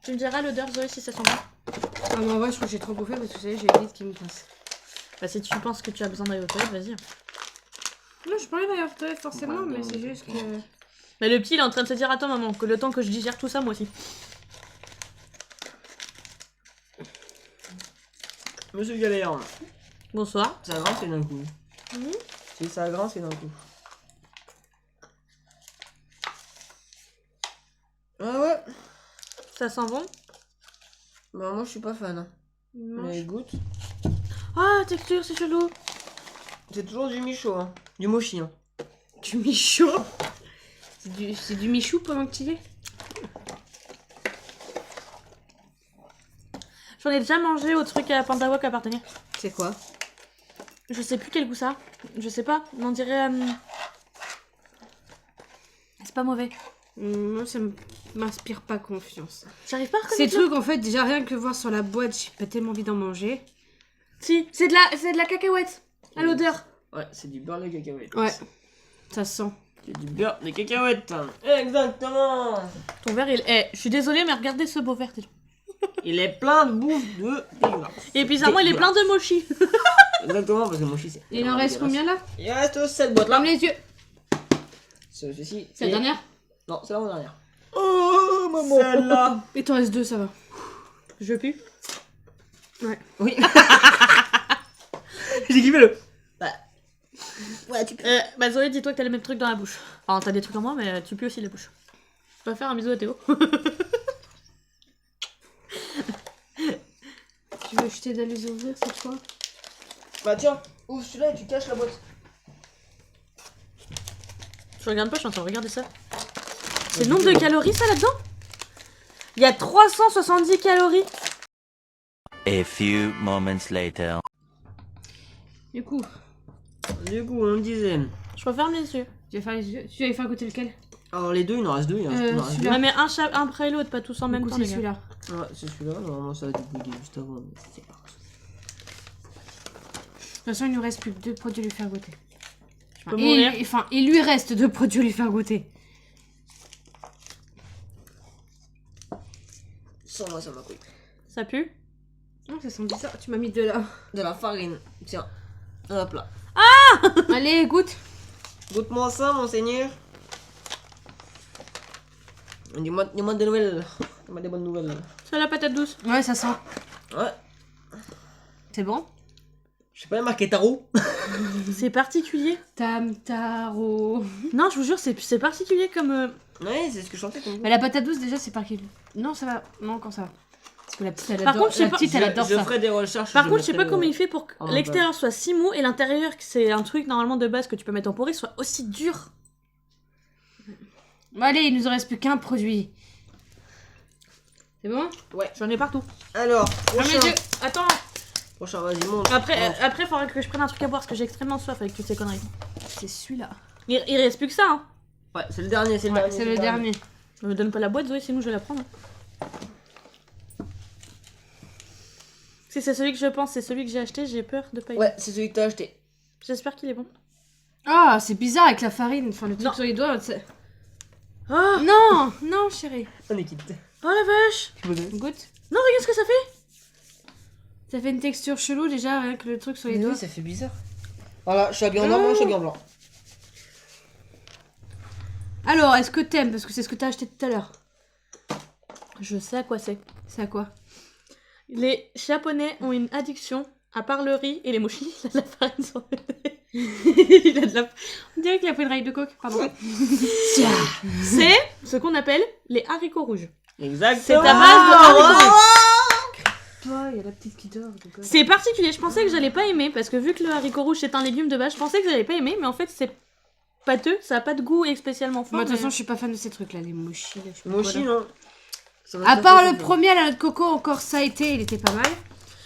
Tu me diras l'odeur, Zoé, si ça sent bon. Ah, mais en vrai, je crois que j'ai trop bouffé parce que vous savez, j'ai vite qui me passe. Bah, si tu penses que tu as besoin d'aller aux toilettes, vas-y. Non, je parlais d'aller aux toilettes forcément, mais c'est juste que. Mais le petit, il est en train de se dire, attends, maman, que le temps que je digère tout ça, moi aussi. Monsieur Galère. Bonsoir. Ça grince et d'un coup. Si ça grince et d'un coup. Ah ouais. Ça sent bon? Bah moi je suis pas fan. Mais goûte. Ah, texture, c'est chelou. C'est toujours du michaud, hein. Du mochi, hein. Du michou. C'est du michou pendant que tu y es. J'en ai déjà mangé au truc à Pandawa qui appartenait. C'est quoi? Je sais plus quel goût ça. Je sais pas. On dirait. C'est pas mauvais. Moi, ça m'inspire pas confiance. J'arrive pas à Ces reconnaître. trucs, en fait, déjà rien que voir sur la boîte, j'ai pas tellement envie d'en manger. Si, c'est de la cacahuète. À l'odeur. Ouais, c'est du beurre de cacahuète. Ouais, ça sent. C'est du beurre de cacahuète. Exactement. Ton verre, il. Eh, je suis désolée, mais regardez ce beau verre. Dis donc. Il est plein de bouffe de dégueulasse. Et bizarrement, il est plein de mochi. Exactement, parce que mochi c'est. Il en reste combien là? Il reste cette boîte là. Ferme les yeux. Ceci. C'est la dernière? Non, c'est la dernière. Oh maman. Celle-là. Il t'en reste deux, ça va. Je pue. Ouais. Oui. J'ai kiffé le. Bah. Ouais, tu peux. Bah Zoé, dis-toi que t'as le même truc dans la bouche. Enfin, t'as des trucs en moi, mais tu pues aussi la bouche. Je vais faire un bisou à Théo. Tu veux jeter d'aller les ouvrir cette fois? Bah tiens, ouvre celui-là et tu caches la boîte. Je regarde pas, je suis en train de regarder ça. C'est le nombre de calories ça là-dedans? Il y a 370 calories. A few moments later. Du coup, on disait. Je referme les yeux. tu vas faire les yeux. Tu vas faire goûter lequel? Alors les deux, il en reste deux. Il en reste, il en reste celui-là. Ouais, mais un après l'autre, pas tous en même Du coup, temps, c'est les gars. celui-là. deux. Ouais, c'est celui-là. Normalement, ça a été bouillé juste avant. Mais c'est pas grave. De toute façon, il nous reste plus que deux produits à lui faire goûter. peux mourir. Il lui reste deux produits à lui faire goûter. Sans moi, ça m'a couillé. Ça pue? Non, ça sent bizarre. Tu m'as mis de là. De la farine. Tiens. Hop là. Allez, goûte. Goûte-moi ça, monseigneur. Dis-moi des nouvelles. Dis-moi des bonnes nouvelles. C'est la patate douce. Ouais, ça sent. Ouais. C'est bon? Je sais pas, marqué tarot. C'est particulier. Tam taro. Non, je vous jure, c'est particulier comme. Ouais, c'est ce que je sentais comme Mais la patate douce, déjà, c'est par qui? Non, ça va. Non, encore ça va. Parce que la petite, elle Par adore, contre, je sais la pas- petite, elle adore je ça. ferai des recherches. Par contre, je sais pas comment il fait pour que Oh, l'extérieur soit si mou et l'intérieur, que c'est un truc normalement de base que tu peux mettre en porée, soit aussi dur. Bon, allez, il nous en reste plus qu'un produit. C'est bon? J'en ai partout. Alors, Ferme prochain. les yeux. Attends, Prochain, vas-y, monte. après, faudrait que je prenne un truc à boire parce que j'ai extrêmement soif avec toutes ces conneries. C'est celui-là. Il reste plus que ça, hein. Ouais, c'est le dernier, c'est le Ouais, dernier. c'est le dernier. Ne me donne pas la boîte, Zoé, sinon je vais la prendre. Si c'est celui que je pense, c'est celui que j'ai acheté, j'ai peur de pas y Ouais, c'est celui que t'as acheté. J'espère qu'il est bon. Ah, c'est bizarre avec la farine. Enfin, le truc Non. sur les doigts. Ah Non, non, chérie. On est quitte. Oh la vache. Goûte. Non, regarde ce que ça fait. Ça fait une texture chelou déjà, rien que le truc sur les doigts. Oui, ça fait bizarre. Voilà, je suis habillé en noir, moi je suis habillé en blanc. Alors, est-ce que t'aimes? Parce que c'est ce que t'as acheté tout à l'heure. Je sais à quoi c'est. C'est à quoi? Les Japonais ont une addiction, à part le riz et les mochis, il a de la farine sur le nez. Il a de la... On dirait qu'il a pris une raille de coke, pardon. C'est ce qu'on appelle les haricots rouges. Exactement. C'est à base de haricots rouges. Il y a la petite qui dort. C'est particulier, je pensais que j'allais pas aimer, parce que vu que le haricot rouge c'est un légume de base, je pensais que j'allais pas aimer, mais en fait c'est pâteux, ça a pas de goût spécialement fort. Moi, de toute mais- façon, je suis pas fan de ces trucs là, les mochis. Là, je sais pas Moi quoi, aussi, là. non. Ça m'a À pas part fait le plaisir. premier à la noix de coco, encore ça a été, il était pas mal.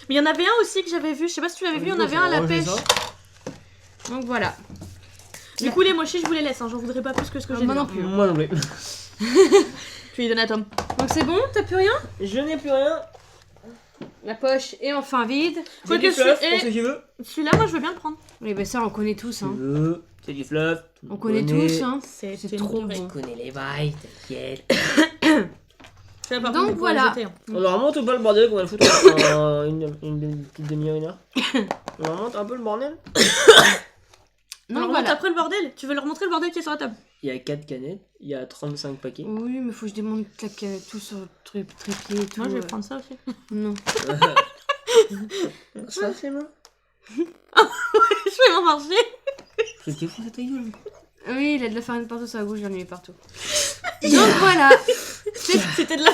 Mais il y en avait un aussi que j'avais vu, je sais pas si tu l'avais vu, il y en avait un à la pêche. Donc voilà. Du coup les mochis je vous les laisse, hein, j'en voudrais pas plus que ce que j'ai Moi dit. non plus. Moi non plus. Tu lui donnes à Tom. Donc c'est bon, t'as plus rien? Je n'ai plus rien. La poche est enfin vide. Quoi J'ai que du fluff ce- pour ceux qui veulent. Celui-là moi je veux bien le prendre. Oui, bah ça, on connaît tous. Hein. C'est du fluff. On connaît tous. Hein. C'est C'est trop bon. Tu connais les bails, t'inquiète. Celui-là, par Donc, contre, on pourrait voilà. le jeter, hein. On leur montre pas le bordel qu'on va le foutre en une petite demi-heure, une heure. On leur montre un peu le bordel. On Donc leur montre voilà. après le bordel. Tu veux leur montrer le bordel qui est sur la table? Il y a 4 canettes, il y a 35 paquets. Oui, mais faut que je démonte tout sur le trépied et tout. Moi je vais prendre ça aussi. Non. Ça, c'est moi. Je vais m'en marcher. C'était fou, ta gueule. Oui, il a de la farine partout sur la gauche, j'en ai mis partout. Donc voilà. C'était de la...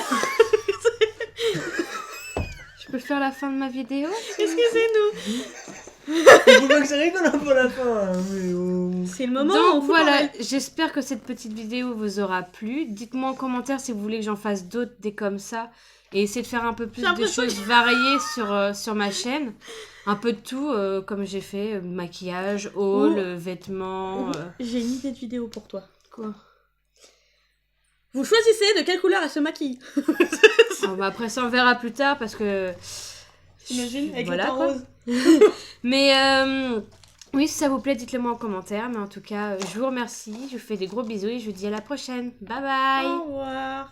Je peux faire la fin de ma vidéo? Excusez-nous. Dis pas que c'est rigolo pour la fin. Hein, mais oh. C'est le moment où on Donc fout le voilà, bordel. j'espère que cette petite vidéo vous aura plu. Dites-moi en commentaire si vous voulez que j'en fasse d'autres des comme ça. Et essayer de faire un peu plus J'ai de l'impression choses variées sur ma chaîne. Un peu de tout, comme j'ai fait, maquillage, haul, vêtements... J'ai une idée de vidéo pour toi. Quoi? Vous choisissez de quelle couleur elle se maquille. Bon, bah après ça on verra plus tard parce que... T'imagines avec Voilà, le temps quoi. rose. Mais oui, si ça vous plaît, dites-le moi en commentaire. Mais en tout cas, je vous remercie, je vous fais des gros bisous et je vous dis à la prochaine. Bye bye. Au revoir.